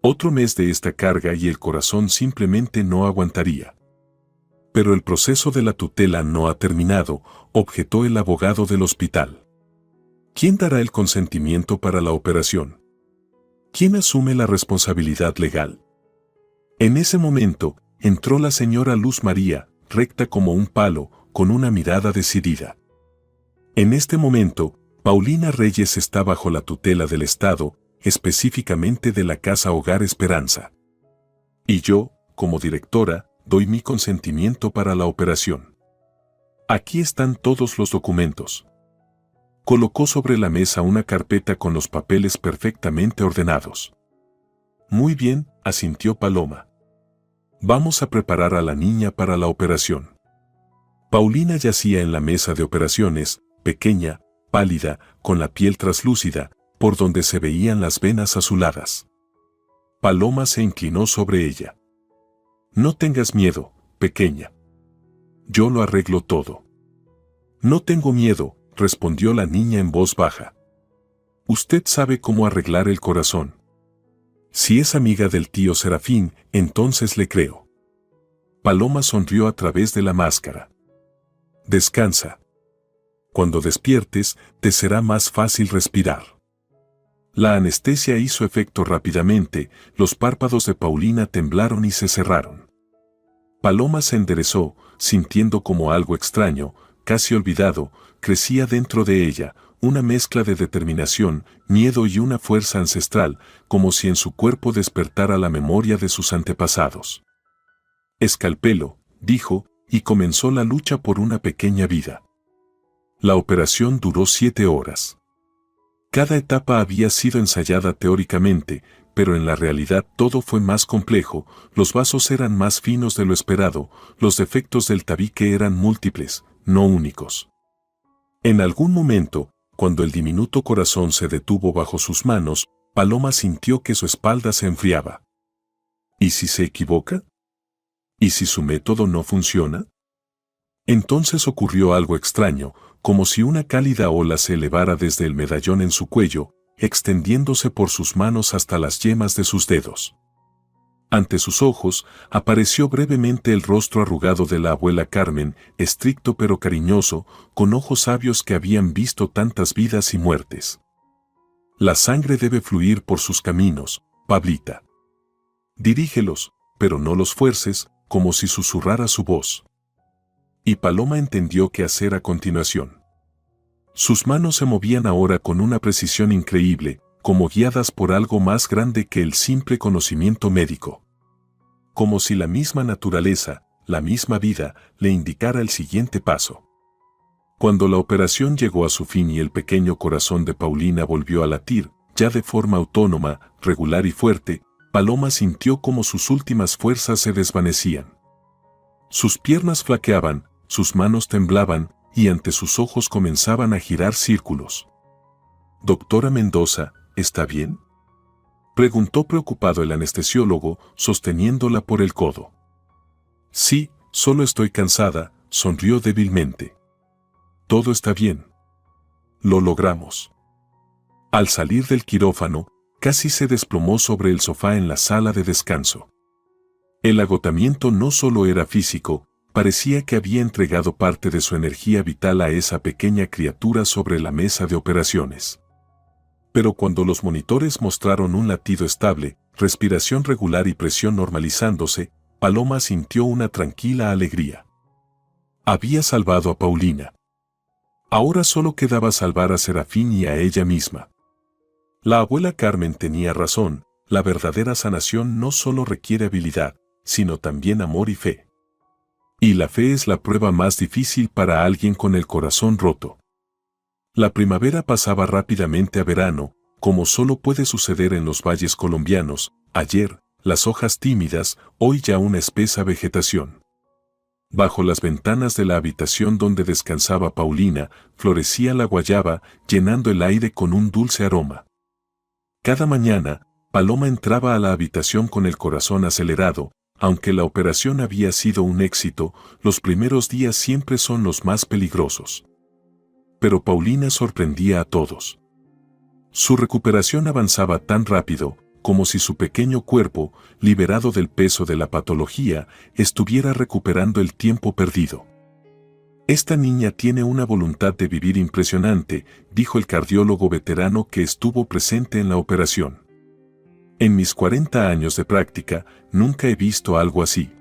Speaker 1: Otro mes de esta carga y el corazón simplemente no aguantaría. Pero el proceso de la tutela no ha terminado, objetó el abogado del hospital. ¿Quién dará el consentimiento para la operación? ¿Quién asume la responsabilidad legal? En ese momento, entró la señora Luz María, recta como un palo, con una mirada decidida. En este momento, Paulina Reyes está bajo la tutela del Estado, específicamente de la Casa Hogar Esperanza. Y yo, como directora, doy mi consentimiento para la operación. Aquí están todos los documentos. Colocó sobre la mesa una carpeta con los papeles perfectamente ordenados. Muy bien, asintió Paloma. Vamos a preparar a la niña para la operación. Paulina yacía en la mesa de operaciones, pequeña, pálida, con la piel traslúcida, por donde se veían las venas azuladas. Paloma se inclinó sobre ella. No tengas miedo, pequeña. Yo lo arreglo todo. No tengo miedo, respondió la niña en voz baja. Usted sabe cómo arreglar el corazón. Si es amiga del tío Serafín, entonces le creo. Paloma sonrió a través de la máscara. Descansa. Cuando despiertes, te será más fácil respirar. La anestesia hizo efecto rápidamente, los párpados de Paulina temblaron y se cerraron. Paloma se enderezó, sintiendo como algo extraño, casi olvidado, crecía dentro de ella, una mezcla de determinación, miedo y una fuerza ancestral, como si en su cuerpo despertara la memoria de sus antepasados. Escalpelo, dijo, y comenzó la lucha por una pequeña vida. La operación duró 7 horas. Cada etapa había sido ensayada teóricamente, pero en la realidad todo fue más complejo, los vasos eran más finos de lo esperado, los defectos del tabique eran múltiples, no únicos. En algún momento, cuando el diminuto corazón se detuvo bajo sus manos, Paloma sintió que su espalda se enfriaba. ¿Y si se equivoca? ¿Y si su método no funciona? Entonces ocurrió algo extraño, como si una cálida ola se elevara desde el medallón en su cuello, extendiéndose por sus manos hasta las yemas de sus dedos. Ante sus ojos, apareció brevemente el rostro arrugado de la abuela Carmen, estricto pero cariñoso, con ojos sabios que habían visto tantas vidas y muertes. La sangre debe fluir por sus caminos, Pablita. Dirígelos, pero no los fuerces, como si susurrara su voz. Y Paloma entendió qué hacer a continuación. Sus manos se movían ahora con una precisión increíble, como guiadas por algo más grande que el simple conocimiento médico. como si la misma naturaleza, la misma vida, le indicara el siguiente paso. Cuando la operación llegó a su fin y el pequeño corazón de Paulina volvió a latir, ya de forma autónoma, regular y fuerte, Paloma sintió como sus últimas fuerzas se desvanecían. Sus piernas flaqueaban, sus manos temblaban, y ante sus ojos comenzaban a girar círculos. «Doctora Mendoza, ¿está bien?», preguntó preocupado el anestesiólogo, sosteniéndola por el codo. «Sí, solo estoy cansada», sonrió débilmente. «Todo está bien. Lo logramos». Al salir del quirófano, casi se desplomó sobre el sofá en la sala de descanso. El agotamiento no solo era físico, parecía que había entregado parte de su energía vital a esa pequeña criatura sobre la mesa de operaciones. Pero cuando los monitores mostraron un latido estable, respiración regular y presión normalizándose, Paloma sintió una tranquila alegría. Había salvado a Paulina. Ahora solo quedaba salvar a Serafín y a ella misma. La abuela Carmen tenía razón, la verdadera sanación no solo requiere habilidad, sino también amor y fe. Y la fe es la prueba más difícil para alguien con el corazón roto. La primavera pasaba rápidamente a verano, como solo puede suceder en los valles colombianos, ayer, las hojas tímidas, hoy ya una espesa vegetación. Bajo las ventanas de la habitación donde descansaba Paulina, florecía la guayaba, llenando el aire con un dulce aroma. Cada mañana, Paloma entraba a la habitación con el corazón acelerado. Aunque la operación había sido un éxito, los primeros días siempre son los más peligrosos. Pero Paulina sorprendía a todos. Su recuperación avanzaba tan rápido, como si su pequeño cuerpo, liberado del peso de la patología, estuviera recuperando el tiempo perdido. «Esta niña tiene una voluntad de vivir impresionante», dijo el cardiólogo veterano que estuvo presente en la operación. «En mis 40 años de práctica, nunca he visto algo así.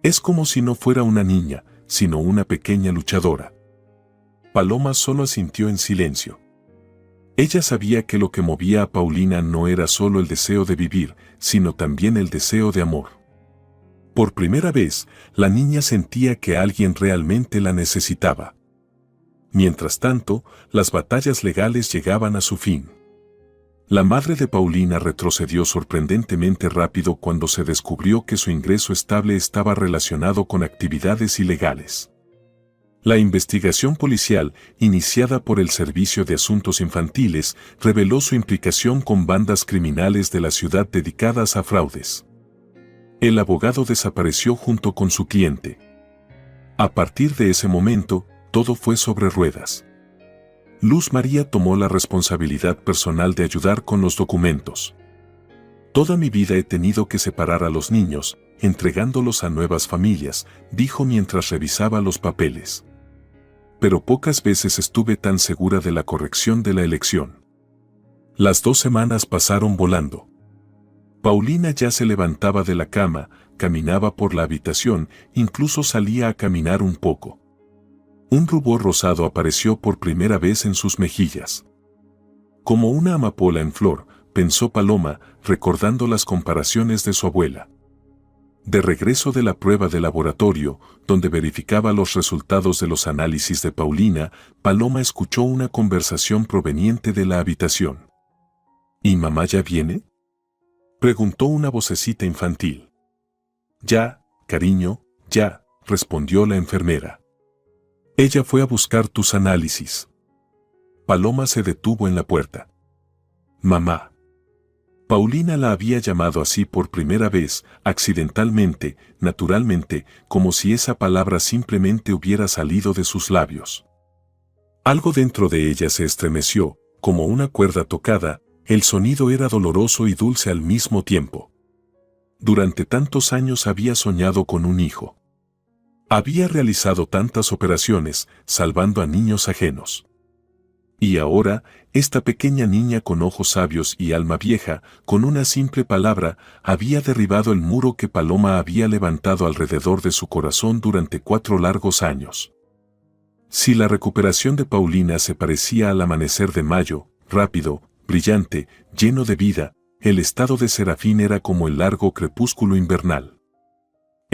Speaker 1: Es como si no fuera una niña, sino una pequeña luchadora». Paloma solo asintió en silencio. Ella sabía que lo que movía a Paulina no era solo el deseo de vivir, sino también el deseo de amor. Por primera vez, la niña sentía que alguien realmente la necesitaba. Mientras tanto, las batallas legales llegaban a su fin. La madre de Paulina retrocedió sorprendentemente rápido cuando se descubrió que su ingreso estable estaba relacionado con actividades ilegales. La investigación policial, iniciada por el Servicio de Asuntos Infantiles, reveló su implicación con bandas criminales de la ciudad dedicadas a fraudes. El abogado desapareció junto con su cliente. A partir de ese momento, todo fue sobre ruedas. Luz María tomó la responsabilidad personal de ayudar con los documentos. «Toda mi vida he tenido que separar a los niños, entregándolos a nuevas familias», dijo mientras revisaba los papeles. «Pero pocas veces estuve tan segura de la corrección de la elección». Las 2 semanas pasaron volando. Paulina ya se levantaba de la cama, caminaba por la habitación, incluso salía a caminar un poco. Un rubor rosado apareció por primera vez en sus mejillas. Como una amapola en flor, pensó Paloma, recordando las comparaciones de su abuela. De regreso de la prueba de laboratorio, donde verificaba los resultados de los análisis de Paulina, Paloma escuchó una conversación proveniente de la habitación. «¿Y mamá ya viene?», preguntó una vocecita infantil. «Ya, cariño, ya», respondió la enfermera. «Ella fue a buscar tus análisis». Paloma se detuvo en la puerta. «Mamá». Paulina la había llamado así por primera vez, accidentalmente, naturalmente, como si esa palabra simplemente hubiera salido de sus labios. Algo dentro de ella se estremeció, como una cuerda tocada. El sonido era doloroso y dulce al mismo tiempo. Durante tantos años había soñado con un hijo. Había realizado tantas operaciones, salvando a niños ajenos. Y ahora, esta pequeña niña con ojos sabios y alma vieja, con una simple palabra, había derribado el muro que Paloma había levantado alrededor de su corazón durante 4 largos años. Si la recuperación de Paulina se parecía al amanecer de mayo, rápido, brillante, lleno de vida, el estado de Serafín era como el largo crepúsculo invernal.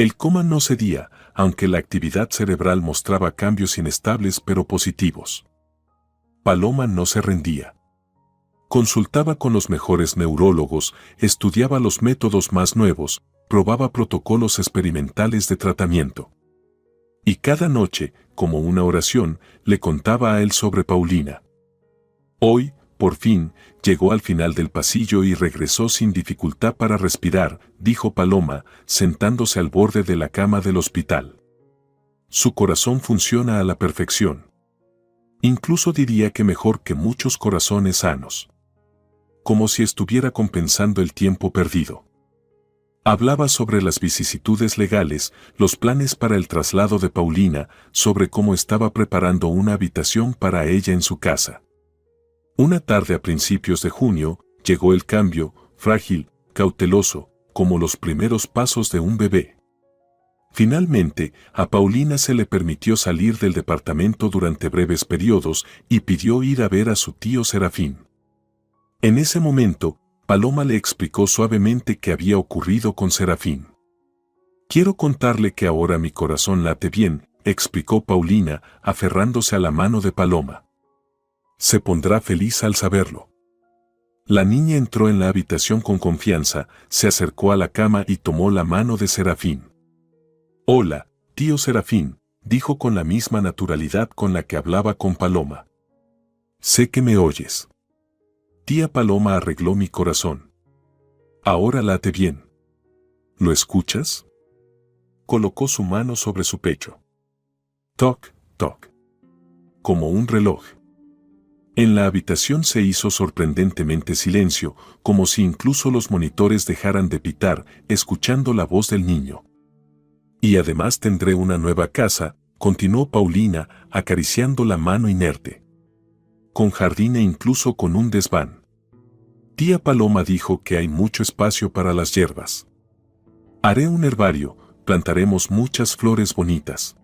Speaker 1: El coma no cedía, aunque la actividad cerebral mostraba cambios inestables pero positivos. Paloma no se rendía. Consultaba con los mejores neurólogos, estudiaba los métodos más nuevos, probaba protocolos experimentales de tratamiento. Y cada noche, como una oración, le contaba a él sobre Paulina. Hoy, por fin, llegó al final del pasillo y regresó sin dificultad para respirar, dijo Paloma, sentándose al borde de la cama del hospital. Su corazón funciona a la perfección. Incluso diría que mejor que muchos corazones sanos. Como si estuviera compensando el tiempo perdido. Hablaba sobre las vicisitudes legales, los planes para el traslado de Paulina, sobre cómo estaba preparando una habitación para ella en su casa. Una tarde a principios de junio, llegó el cambio, frágil, cauteloso, como los primeros pasos de un bebé. Finalmente, a Paulina se le permitió salir del departamento durante breves periodos y pidió ir a ver a su tío Serafín. En ese momento, Paloma le explicó suavemente qué había ocurrido con Serafín. «Quiero contarle que ahora mi corazón late bien», explicó Paulina, aferrándose a la mano de Paloma. «Se pondrá feliz al saberlo». La niña entró en la habitación con confianza, se acercó a la cama y tomó la mano de Serafín. «Hola, tío Serafín», dijo con la misma naturalidad con la que hablaba con Paloma. «Sé que me oyes». Tía Paloma arregló mi corazón. Ahora late bien. ¿Lo escuchas? Colocó su mano sobre su pecho. Toc, toc. Como un reloj. En la habitación se hizo sorprendentemente silencio, como si incluso los monitores dejaran de pitar, escuchando la voz del niño. Y además tendré una nueva casa, continuó Paulina, acariciando la mano inerte. Con jardín e incluso con un desván. Tía Paloma dijo que hay mucho espacio para las hierbas. Haré un herbario, plantaremos muchas flores bonitas.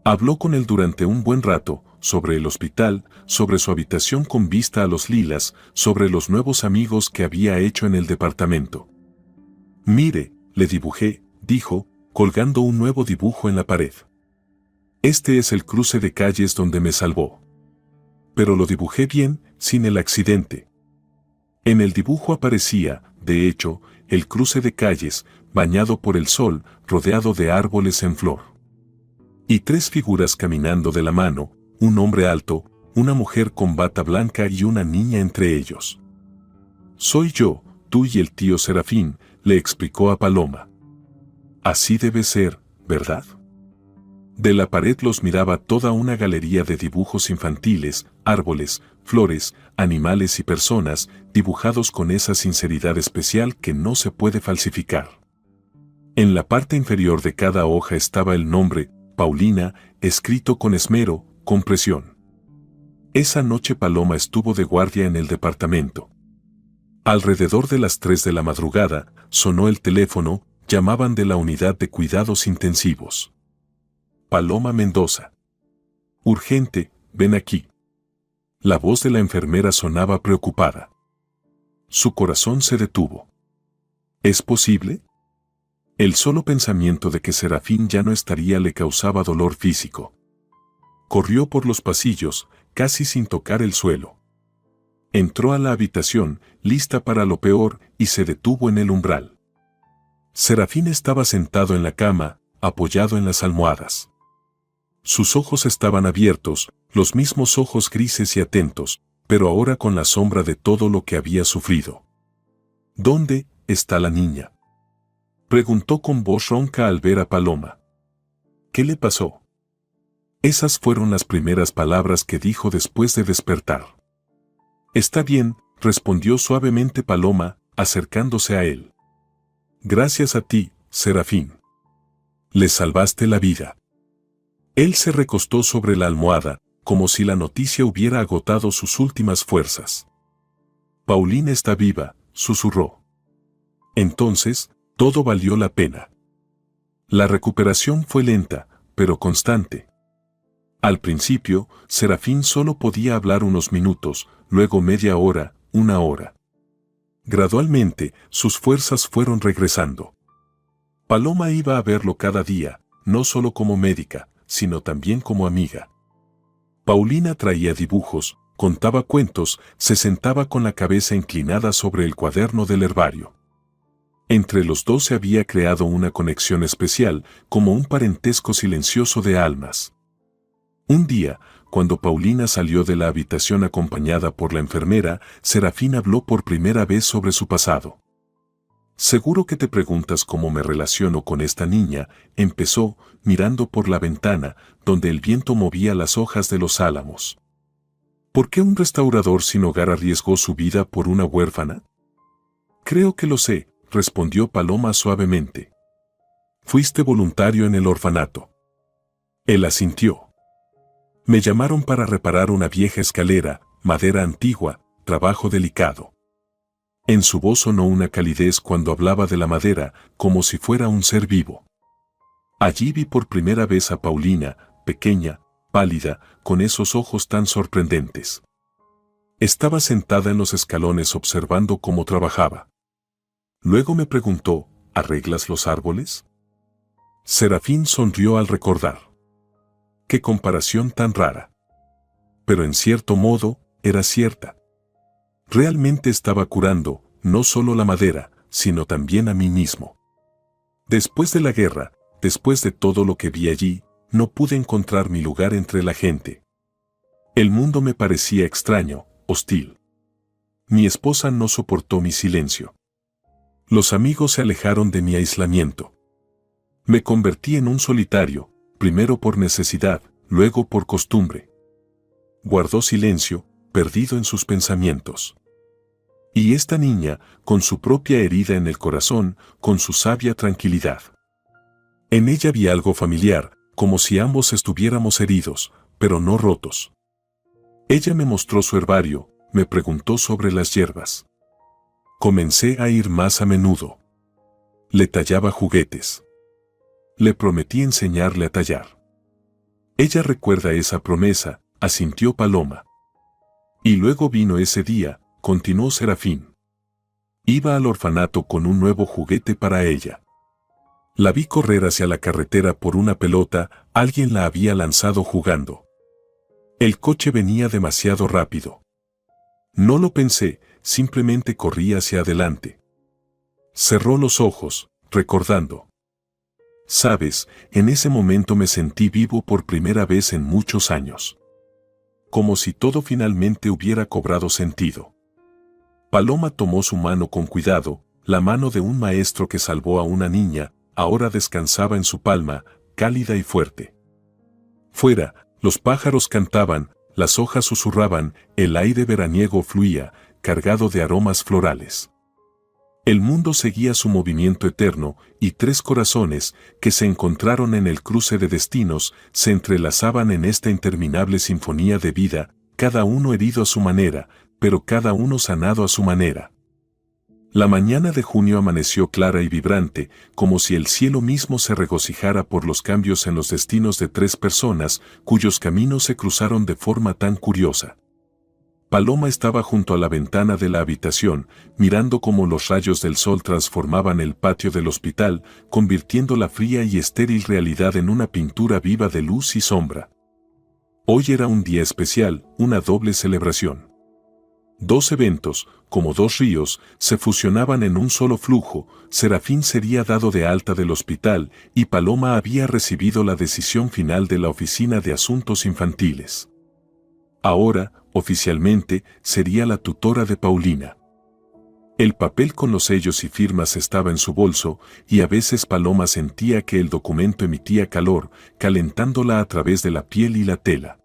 Speaker 1: Habló con él durante un buen rato, sobre el hospital, sobre su habitación con vista a los lilas, sobre los nuevos amigos que había hecho en el departamento. Mire, le dibujé, dijo, colgando un nuevo dibujo en la pared. Este es el cruce de calles donde me salvó. Pero lo dibujé bien, sin el accidente. En el dibujo aparecía, de hecho, el cruce de calles, bañado por el sol, rodeado de árboles en flor. Y tres figuras caminando de la mano, un hombre alto, una mujer con bata blanca y una niña entre ellos. Soy yo, tú y el tío Serafín, le explicó a Paloma. Así debe ser, ¿verdad? De la pared los miraba toda una galería de dibujos infantiles, árboles, flores, animales y personas, dibujados con esa sinceridad especial que no se puede falsificar. En la parte inferior de cada hoja estaba el nombre, Paulina, escrito con esmero, con presión. Esa noche Paloma estuvo de guardia en el departamento. Alrededor de las 3 de la madrugada, sonó el teléfono, llamaban de la unidad de cuidados intensivos. Paloma Mendoza. Urgente, ven aquí. La voz de la enfermera sonaba preocupada. Su corazón se detuvo. ¿Es posible? El solo pensamiento de que Serafín ya no estaría le causaba dolor físico. Corrió por los pasillos, casi sin tocar el suelo. Entró a la habitación, lista para lo peor, y se detuvo en el umbral. Serafín estaba sentado en la cama, apoyado en las almohadas. Sus ojos estaban abiertos, los mismos ojos grises y atentos, pero ahora con la sombra de todo lo que había sufrido. ¿Dónde está la niña?, preguntó con voz ronca al ver a Paloma. ¿Qué le pasó? Esas fueron las primeras palabras que dijo después de despertar. Está bien, respondió suavemente Paloma, acercándose a él. Gracias a ti, Serafín. Le salvaste la vida. Él se recostó sobre la almohada, como si la noticia hubiera agotado sus últimas fuerzas. Paulina está viva, susurró. Entonces, todo valió la pena. La recuperación fue lenta, pero constante. Al principio, Serafín solo podía hablar unos minutos, luego media hora, una hora. Gradualmente, sus fuerzas fueron regresando. Paloma iba a verlo cada día, no solo como médica, sino también como amiga. Paulina traía dibujos, contaba cuentos, se sentaba con la cabeza inclinada sobre el cuaderno del herbario. Entre los dos se había creado una conexión especial, como un parentesco silencioso de almas. Un día, cuando Paulina salió de la habitación acompañada por la enfermera, Serafín habló por primera vez sobre su pasado. «Seguro que te preguntas cómo me relaciono con esta niña», empezó, mirando por la ventana, donde el viento movía las hojas de los álamos. «¿Por qué un restaurador sin hogar arriesgó su vida por una huérfana?» «Creo que lo sé», respondió Paloma suavemente. «Fuiste voluntario en el orfanato». Él asintió. «Me llamaron para reparar una vieja escalera, madera antigua, trabajo delicado». En su voz sonó una calidez cuando hablaba de la madera, como si fuera un ser vivo. Allí vi por primera vez a Paulina, pequeña, pálida, con esos ojos tan sorprendentes. Estaba sentada en los escalones observando cómo trabajaba. Luego me preguntó, ¿arreglas los árboles? Serafín sonrió al recordar. ¡Qué comparación tan rara! Pero en cierto modo, era cierta. Realmente estaba curando, no solo la madera, sino también a mí mismo. Después de la guerra, después de todo lo que vi allí, no pude encontrar mi lugar entre la gente. El mundo me parecía extraño, hostil. Mi esposa no soportó mi silencio. Los amigos se alejaron de mi aislamiento. Me convertí en un solitario, primero por necesidad, luego por costumbre. Guardó silencio, perdido en sus pensamientos. Y esta niña, con su propia herida en el corazón, con su sabia tranquilidad. En ella vi algo familiar, como si ambos estuviéramos heridos, pero no rotos. Ella me mostró su herbario, me preguntó sobre las hierbas. Comencé a ir más a menudo. Le tallaba juguetes. Le prometí enseñarle a tallar. Ella recuerda esa promesa, asintió Paloma. Y luego vino ese día, continuó Serafín. Iba al orfanato con un nuevo juguete para ella. La vi correr hacia la carretera por una pelota, alguien la había lanzado jugando. El coche venía demasiado rápido. No lo pensé, simplemente corrí hacia adelante. Cerró los ojos, recordando. Sabes, en ese momento me sentí vivo por primera vez en muchos años. Como si todo finalmente hubiera cobrado sentido. Paloma tomó su mano con cuidado, la mano de un maestro que salvó a una niña, ahora descansaba en su palma, cálida y fuerte. Fuera, los pájaros cantaban, las hojas susurraban, el aire veraniego fluía, cargado de aromas florales. El mundo seguía su movimiento eterno, y tres corazones, que se encontraron en el cruce de destinos, se entrelazaban en esta interminable sinfonía de vida, cada uno herido a su manera, pero cada uno sanado a su manera. La mañana de junio amaneció clara y vibrante, como si el cielo mismo se regocijara por los cambios en los destinos de tres personas, cuyos caminos se cruzaron de forma tan curiosa. Paloma estaba junto a la ventana de la habitación, mirando cómo los rayos del sol transformaban el patio del hospital, convirtiendo la fría y estéril realidad en una pintura viva de luz y sombra. Hoy era un día especial, una doble celebración. Dos eventos, como dos ríos, se fusionaban en un solo flujo. Serafín sería dado de alta del hospital y Paloma había recibido la decisión final de la Oficina de Asuntos Infantiles. Ahora, oficialmente, sería la tutora de Paulina. El papel con los sellos y firmas estaba en su bolso, y a veces Paloma sentía que el documento emitía calor, calentándola a través de la piel y la tela.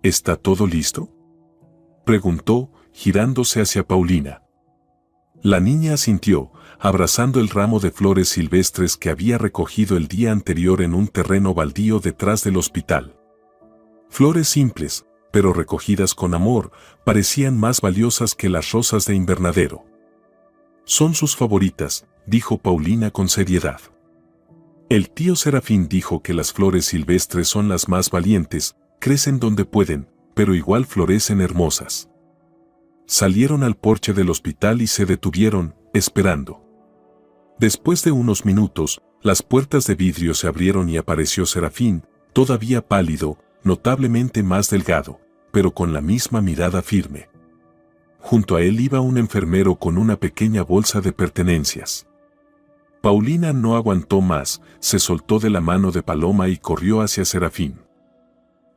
Speaker 1: ¿Está todo listo?, preguntó, girándose hacia Paulina. La niña asintió, abrazando el ramo de flores silvestres que había recogido el día anterior en un terreno baldío detrás del hospital. Flores simples, pero recogidas con amor, parecían más valiosas que las rosas de invernadero. Son sus favoritas, dijo Paulina con seriedad. El tío Serafín dijo que las flores silvestres son las más valientes, crecen donde pueden, pero igual florecen hermosas. Salieron al porche del hospital y se detuvieron, esperando. Después de unos minutos, Las puertas de vidrio se abrieron y apareció Serafín, todavía pálido, notablemente más delgado, pero con la misma mirada firme. Junto a él iba un enfermero con una pequeña bolsa de pertenencias. Paulina no aguantó más, se soltó de la mano de Paloma y corrió hacia Serafín.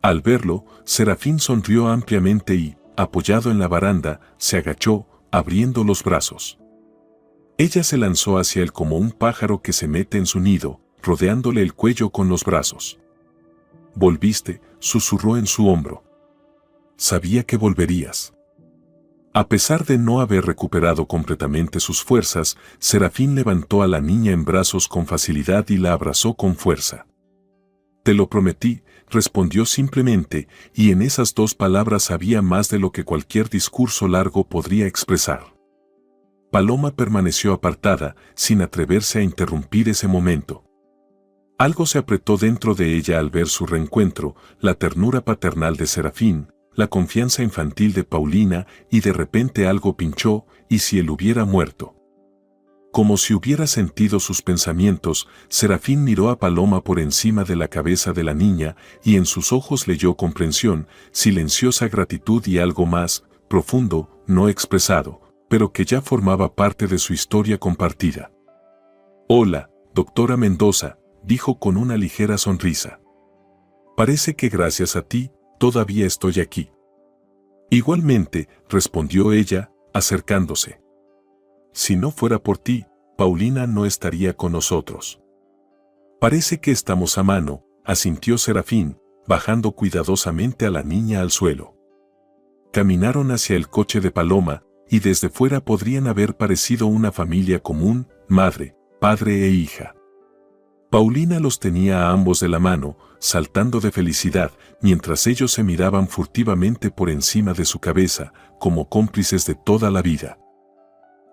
Speaker 1: Al verlo, Serafín sonrió ampliamente y, apoyado en la baranda, se agachó, abriendo los brazos. Ella se lanzó hacia él como un pájaro que se mete en su nido, rodeándole el cuello con los brazos. «Volviste», susurró en su hombro. «Sabía que volverías». A pesar de no haber recuperado completamente sus fuerzas, Serafín levantó a la niña en brazos con facilidad y la abrazó con fuerza. «Te lo prometí», respondió simplemente, y en esas dos palabras había más de lo que cualquier discurso largo podría expresar. Paloma permaneció apartada, sin atreverse a interrumpir ese momento. Algo se apretó dentro de ella al ver su reencuentro, la ternura paternal de Serafín, la confianza infantil de Paulina, y de repente algo pinchó, y si él hubiera muerto. Como si hubiera sentido sus pensamientos, Serafín miró a Paloma por encima de la cabeza de la niña, y en sus ojos leyó comprensión, silenciosa gratitud y algo más, profundo, no expresado, pero que ya formaba parte de su historia compartida. «Hola, doctora Mendoza», dijo con una ligera sonrisa. «Parece que gracias a ti, todavía estoy aquí». «Igualmente», respondió ella, acercándose. «Si no fuera por ti, Paulina no estaría con nosotros». «Parece que estamos a mano», asintió Serafín, bajando cuidadosamente a la niña al suelo. Caminaron hacia el coche de Paloma, y desde fuera podrían haber parecido una familia común, madre, padre e hija. Paulina los tenía a ambos de la mano, saltando de felicidad, mientras ellos se miraban furtivamente por encima de su cabeza, como cómplices de toda la vida.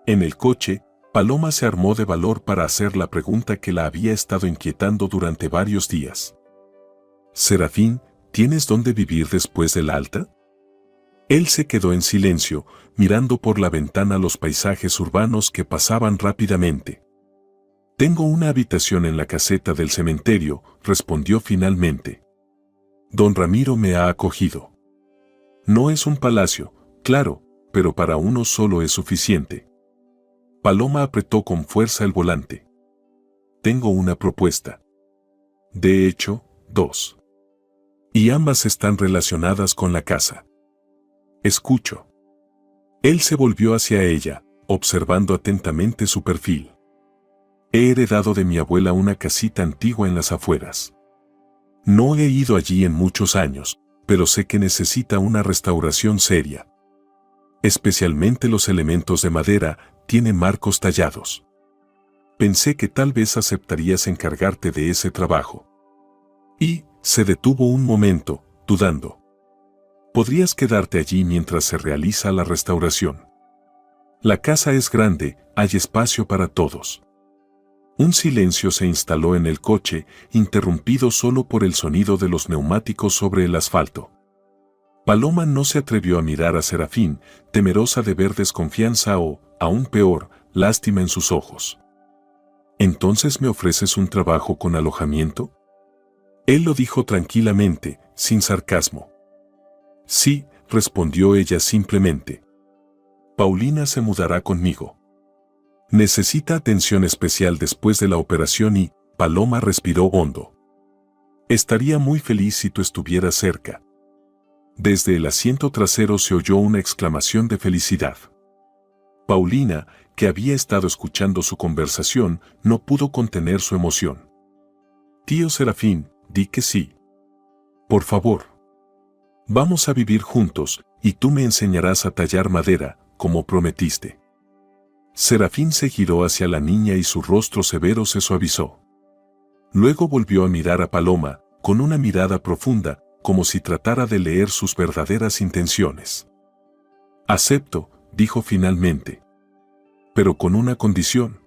Speaker 1: En el coche, Paloma se armó de valor para hacer la pregunta que la había estado inquietando durante varios días. «Serafín, ¿tienes dónde vivir después del alta?» Él se quedó en silencio, mirando por la ventana los paisajes urbanos que pasaban rápidamente. «Tengo una habitación en la caseta del cementerio», respondió finalmente. «Don Ramiro me ha acogido. No es un palacio, claro, pero para uno solo es suficiente». Paloma apretó con fuerza el volante. «Tengo una propuesta. De hecho, dos. Y ambas están relacionadas con la casa. Escucho». Él se volvió hacia ella, observando atentamente su perfil. «He heredado de mi abuela una casita antigua en las afueras. No he ido allí en muchos años, pero sé que necesita una restauración seria. Especialmente los elementos de madera, tiene marcos tallados. Pensé que tal vez aceptarías encargarte de ese trabajo». Y se detuvo un momento, dudando. «Podrías quedarte allí mientras se realiza la restauración. La casa es grande, hay espacio para todos». Un silencio se instaló en el coche, interrumpido solo por el sonido de los neumáticos sobre el asfalto. Paloma no se atrevió a mirar a Serafín, temerosa de ver desconfianza o, aún peor, lástima en sus ojos. «¿Entonces me ofreces un trabajo con alojamiento?». Él lo dijo tranquilamente, sin sarcasmo. «Sí», respondió ella simplemente. «Paulina se mudará conmigo. Necesita atención especial después de la operación y», Paloma respiró hondo. «Estaría muy feliz si tú estuvieras cerca». Desde el asiento trasero se oyó una exclamación de felicidad. Paulina, que había estado escuchando su conversación, no pudo contener su emoción. «Tío Serafín, di que sí. Por favor. Vamos a vivir juntos, y tú me enseñarás a tallar madera, como prometiste». Serafín se giró hacia la niña y su rostro severo se suavizó. Luego volvió a mirar a Paloma, con una mirada profunda, como si tratara de leer sus verdaderas intenciones. «Acepto», dijo finalmente. «Pero con una condición.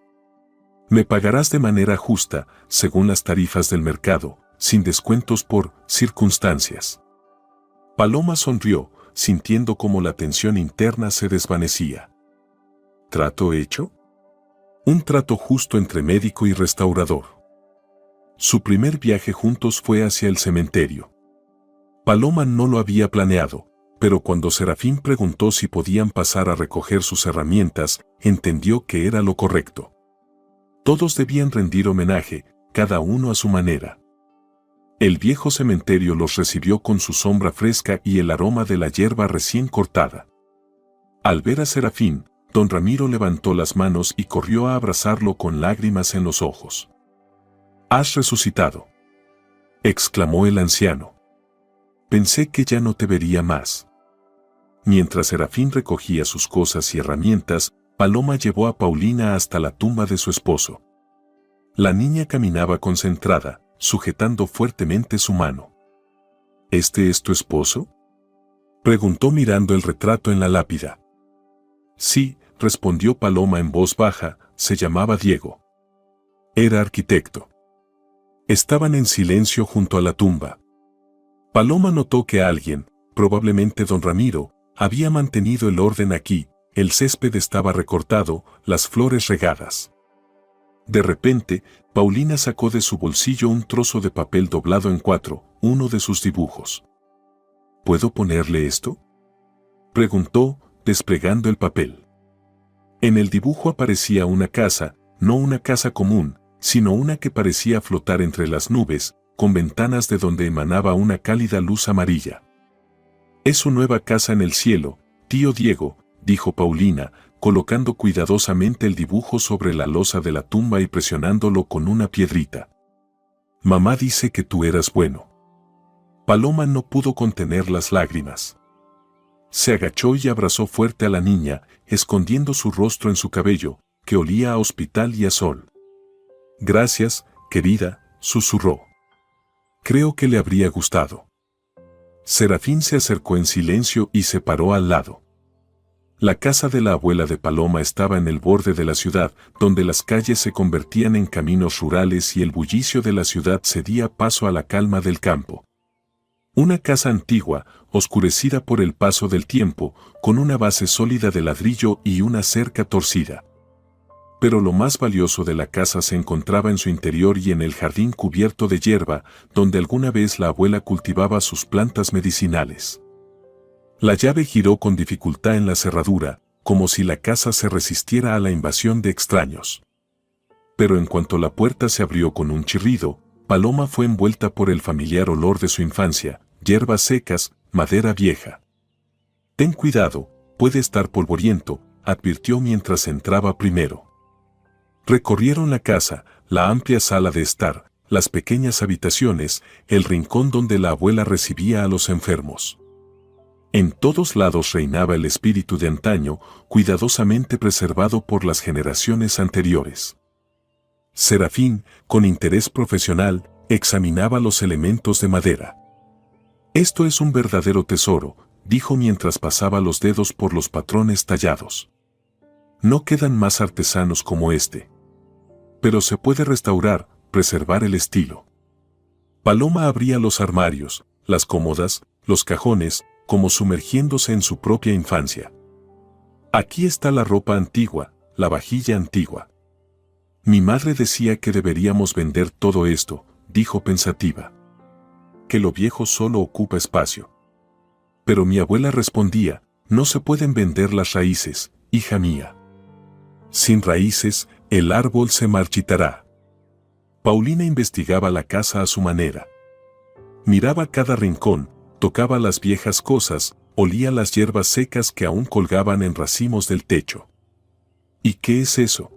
Speaker 1: Me pagarás de manera justa, según las tarifas del mercado, sin descuentos por circunstancias». Paloma sonrió, sintiendo como la tensión interna se desvanecía. ¿Trato hecho? Un trato justo entre médico y restaurador. Su primer viaje juntos fue hacia el cementerio. Paloma no lo había planeado, pero cuando Serafín preguntó si podían pasar a recoger sus herramientas, entendió que era lo correcto. Todos debían rendir homenaje, cada uno a su manera. El viejo cementerio los recibió con su sombra fresca y el aroma de la hierba recién cortada. Al ver a Serafín, don Ramiro levantó las manos y corrió a abrazarlo con lágrimas en los ojos. «Has resucitado», exclamó el anciano. «Pensé que ya no te vería más». Mientras Serafín recogía sus cosas y herramientas, Paloma llevó a Paulina hasta la tumba de su esposo. La niña caminaba concentrada, sujetando fuertemente su mano. «¿Este es tu esposo?», preguntó mirando el retrato en la lápida. «Sí», respondió Paloma en voz baja, «se llamaba Diego. Era arquitecto». Estaban en silencio junto a la tumba. Paloma notó que alguien, probablemente don Ramiro, había mantenido el orden aquí. El césped estaba recortado, las flores regadas. De repente, Paulina sacó de su bolsillo un trozo de papel doblado en 4, uno de sus dibujos. «¿Puedo ponerle esto?», preguntó, desplegando el papel. En el dibujo aparecía una casa, no una casa común, sino una que parecía flotar entre las nubes, con ventanas de donde emanaba una cálida luz amarilla. «Es su nueva casa en el cielo, tío Diego», dijo Paulina, colocando cuidadosamente el dibujo sobre la losa de la tumba y presionándolo con una piedrita. «Mamá dice que tú eras bueno». Paloma no pudo contener las lágrimas. Se agachó y abrazó fuerte a la niña, escondiendo su rostro en su cabello, que olía a hospital y a sol. «Gracias, querida», susurró. «Creo que le habría gustado». Serafín se acercó en silencio y se paró al lado. La casa de la abuela de Paloma estaba en el borde de la ciudad, donde las calles se convertían en caminos rurales y el bullicio de la ciudad cedía paso a la calma del campo. Una casa antigua, oscurecida por el paso del tiempo, con una base sólida de ladrillo y una cerca torcida. Pero lo más valioso de la casa se encontraba en su interior y en el jardín cubierto de hierba, donde alguna vez la abuela cultivaba sus plantas medicinales. La llave giró con dificultad en la cerradura, como si la casa se resistiera a la invasión de extraños. Pero en cuanto la puerta se abrió con un chirrido, Paloma fue envuelta por el familiar olor de su infancia, hierbas secas, madera vieja. «Ten cuidado, puede estar polvoriento», advirtió mientras entraba primero. Recorrieron la casa, la amplia sala de estar, las pequeñas habitaciones, el rincón donde la abuela recibía a los enfermos. En todos lados reinaba el espíritu de antaño, cuidadosamente preservado por las generaciones anteriores. Serafín, con interés profesional, examinaba los elementos de madera. «Esto es un verdadero tesoro», dijo mientras pasaba los dedos por los patrones tallados. «No quedan más artesanos como este. Pero se puede restaurar, preservar el estilo». Paloma abría los armarios, las cómodas, los cajones, como sumergiéndose en su propia infancia. «Aquí está la ropa antigua, la vajilla antigua. Mi madre decía que deberíamos vender todo esto», dijo pensativa. «Que lo viejo solo ocupa espacio». Pero mi abuela respondía: «No se pueden vender las raíces, hija mía. Sin raíces, el árbol se marchitará». Paulina investigaba la casa a su manera. Miraba cada rincón, tocaba las viejas cosas, olía las hierbas secas que aún colgaban en racimos del techo. «¿Y qué es eso?»,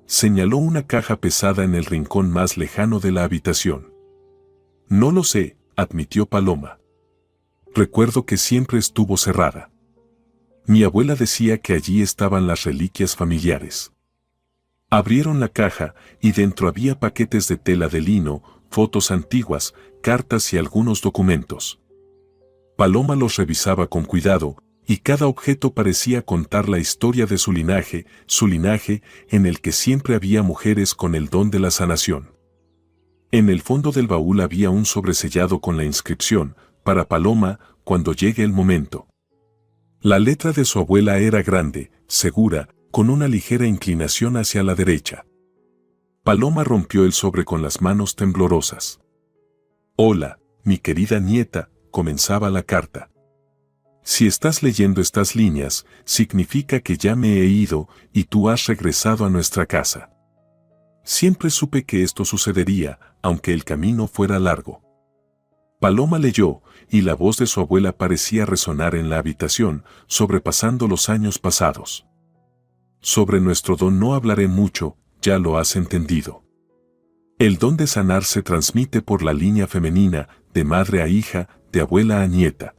Speaker 1: señaló una caja pesada en el rincón más lejano de la habitación. «No lo sé», admitió Paloma. «Recuerdo que siempre estuvo cerrada. Mi abuela decía que allí estaban las reliquias familiares». Abrieron la caja y dentro había paquetes de tela de lino, fotos antiguas, cartas y algunos documentos. Paloma los revisaba con cuidado, y cada objeto parecía contar la historia de su linaje en el que siempre había mujeres con el don de la sanación. En el fondo del baúl había un sobresellado con la inscripción: «Para Paloma, cuando llegue el momento». La letra de su abuela era grande, segura, con una ligera inclinación hacia la derecha. Paloma rompió el sobre con las manos temblorosas. Hola, mi querida nieta, comenzaba la carta. Si estás leyendo estas líneas, significa que ya me he ido y tú has regresado a nuestra casa. Siempre supe que esto sucedería, aunque el camino fuera largo. Paloma leyó, y la voz de su abuela parecía resonar en la habitación, sobrepasando los años pasados. Sobre nuestro don no hablaré mucho, ya lo has entendido. El don de sanar se transmite por la línea femenina, de madre a hija, de abuela a nieta.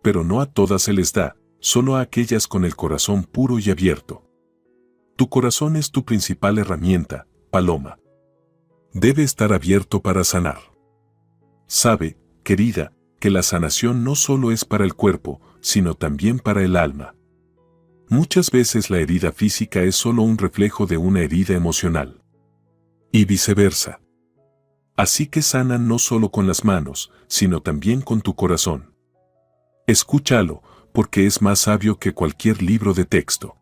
Speaker 1: Pero no a todas se les da, solo a aquellas con el corazón puro y abierto. Tu corazón es tu principal herramienta, Paloma. Debe estar abierto para sanar. Sabe, querida, que la sanación no solo es para el cuerpo, sino también para el alma. Muchas veces la herida física es solo un reflejo de una herida emocional. Y viceversa. Así que sana no solo con las manos, sino también con tu corazón. Escúchalo, porque es más sabio que cualquier libro de texto.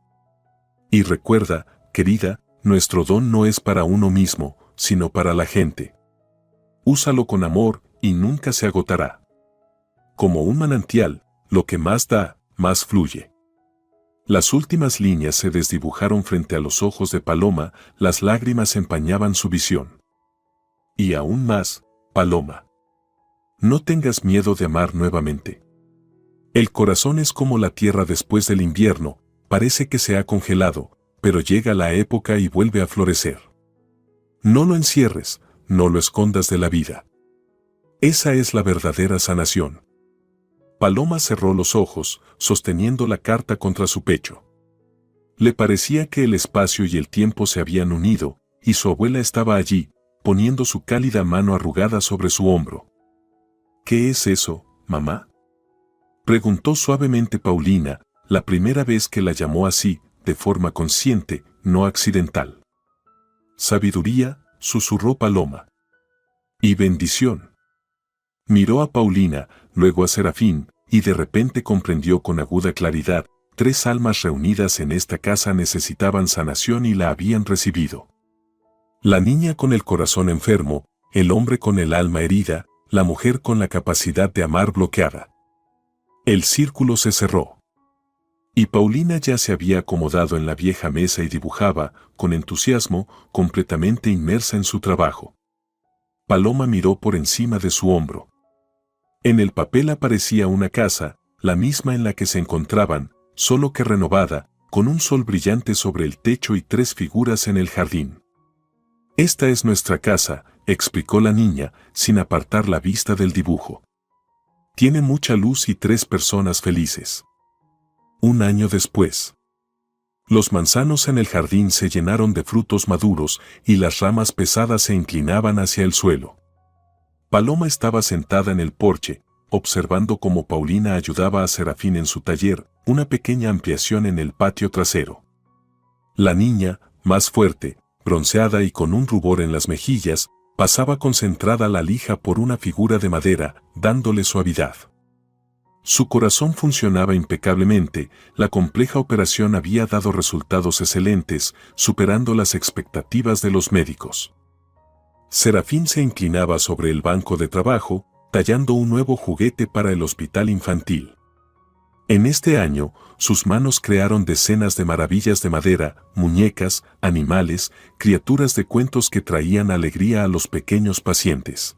Speaker 1: Y recuerda, querida, nuestro don no es para uno mismo, sino para la gente. Úsalo con amor y nunca se agotará. Como un manantial, lo que más da, más fluye. Las últimas líneas se desdibujaron frente a los ojos de Paloma, las lágrimas empañaban su visión. Y aún más, Paloma. No tengas miedo de amar nuevamente. El corazón es como la tierra después del invierno, parece que se ha congelado, pero llega la época y vuelve a florecer. No lo encierres, no lo escondas de la vida. Esa es la verdadera sanación. Paloma cerró los ojos, sosteniendo la carta contra su pecho. Le parecía que el espacio y el tiempo se habían unido, y su abuela estaba allí, poniendo su cálida mano arrugada sobre su hombro. ¿Qué es eso, mamá?, preguntó suavemente Paulina, la primera vez que la llamó así, de forma consciente, no accidental. Sabiduría, susurró Paloma. Y bendición. Miró a Paulina, luego a Serafín, y de repente comprendió con aguda claridad, 3 almas reunidas en esta casa necesitaban sanación y la habían recibido. La niña con el corazón enfermo, el hombre con el alma herida, la mujer con la capacidad de amar bloqueada. El círculo se cerró. Y Paulina ya se había acomodado en la vieja mesa y dibujaba, con entusiasmo, completamente inmersa en su trabajo. Paloma miró por encima de su hombro. En el papel aparecía una casa, la misma en la que se encontraban, solo que renovada, con un sol brillante sobre el techo y 3 figuras en el jardín. Esta es nuestra casa, explicó la niña, sin apartar la vista del dibujo. Tiene mucha luz y 3 personas felices. 1 año después. Los manzanos en el jardín se llenaron de frutos maduros y las ramas pesadas se inclinaban hacia el suelo. Paloma estaba sentada en el porche, observando cómo Paulina ayudaba a Serafín en su taller, una pequeña ampliación en el patio trasero. La niña, más fuerte, bronceada y con un rubor en las mejillas, pasaba concentrada la lija por una figura de madera, dándole suavidad. Su corazón funcionaba impecablemente, la compleja operación había dado resultados excelentes, superando las expectativas de los médicos. Serafín se inclinaba sobre el banco de trabajo, tallando un nuevo juguete para el hospital infantil. En este año, sus manos crearon decenas de maravillas de madera, muñecas, animales, criaturas de cuentos que traían alegría a los pequeños pacientes.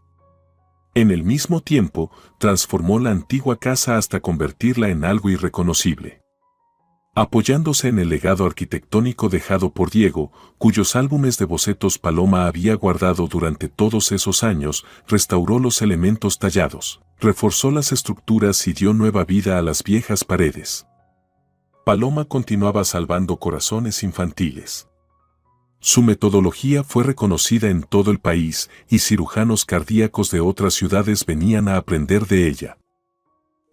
Speaker 1: En el mismo tiempo, transformó la antigua casa hasta convertirla en algo irreconocible. Apoyándose en el legado arquitectónico dejado por Diego, cuyos álbumes de bocetos Paloma había guardado durante todos esos años, restauró los elementos tallados, reforzó las estructuras y dio nueva vida a las viejas paredes. Paloma continuaba salvando corazones infantiles. Su metodología fue reconocida en todo el país y cirujanos cardíacos de otras ciudades venían a aprender de ella.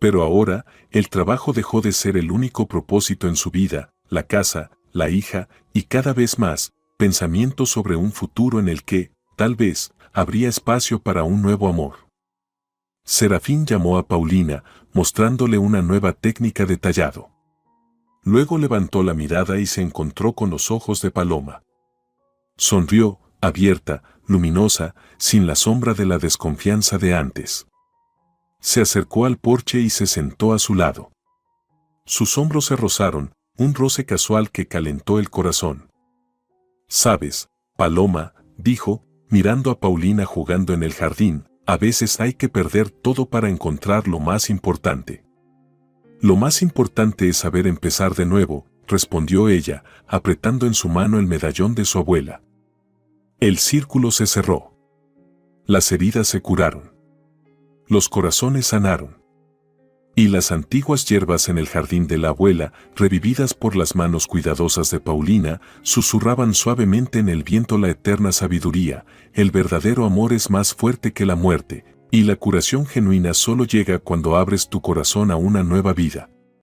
Speaker 1: Pero ahora, el trabajo dejó de ser el único propósito en su vida, la casa, la hija y cada vez más, pensamientos sobre un futuro en el que, tal vez, habría espacio para un nuevo amor. Serafín llamó a Paulina, mostrándole una nueva técnica de tallado. Luego levantó la mirada y se encontró con los ojos de Paloma. Sonrió, abierta, luminosa, sin la sombra de la desconfianza de antes. Se acercó al porche y se sentó a su lado. Sus hombros se rozaron, un roce casual que calentó el corazón. «Sabes, Paloma», dijo, mirando a Paulina jugando en el jardín, «a veces hay que perder todo para encontrar lo más importante». «Lo más importante es saber empezar de nuevo», respondió ella, apretando en su mano el medallón de su abuela. El círculo se cerró. Las heridas se curaron. Los corazones sanaron. Y las antiguas hierbas en el jardín de la abuela, revividas por las manos cuidadosas de Paulina, susurraban suavemente en el viento la eterna sabiduría: el verdadero amor es más fuerte que la muerte, y la curación genuina solo llega cuando abres tu corazón a una nueva vida.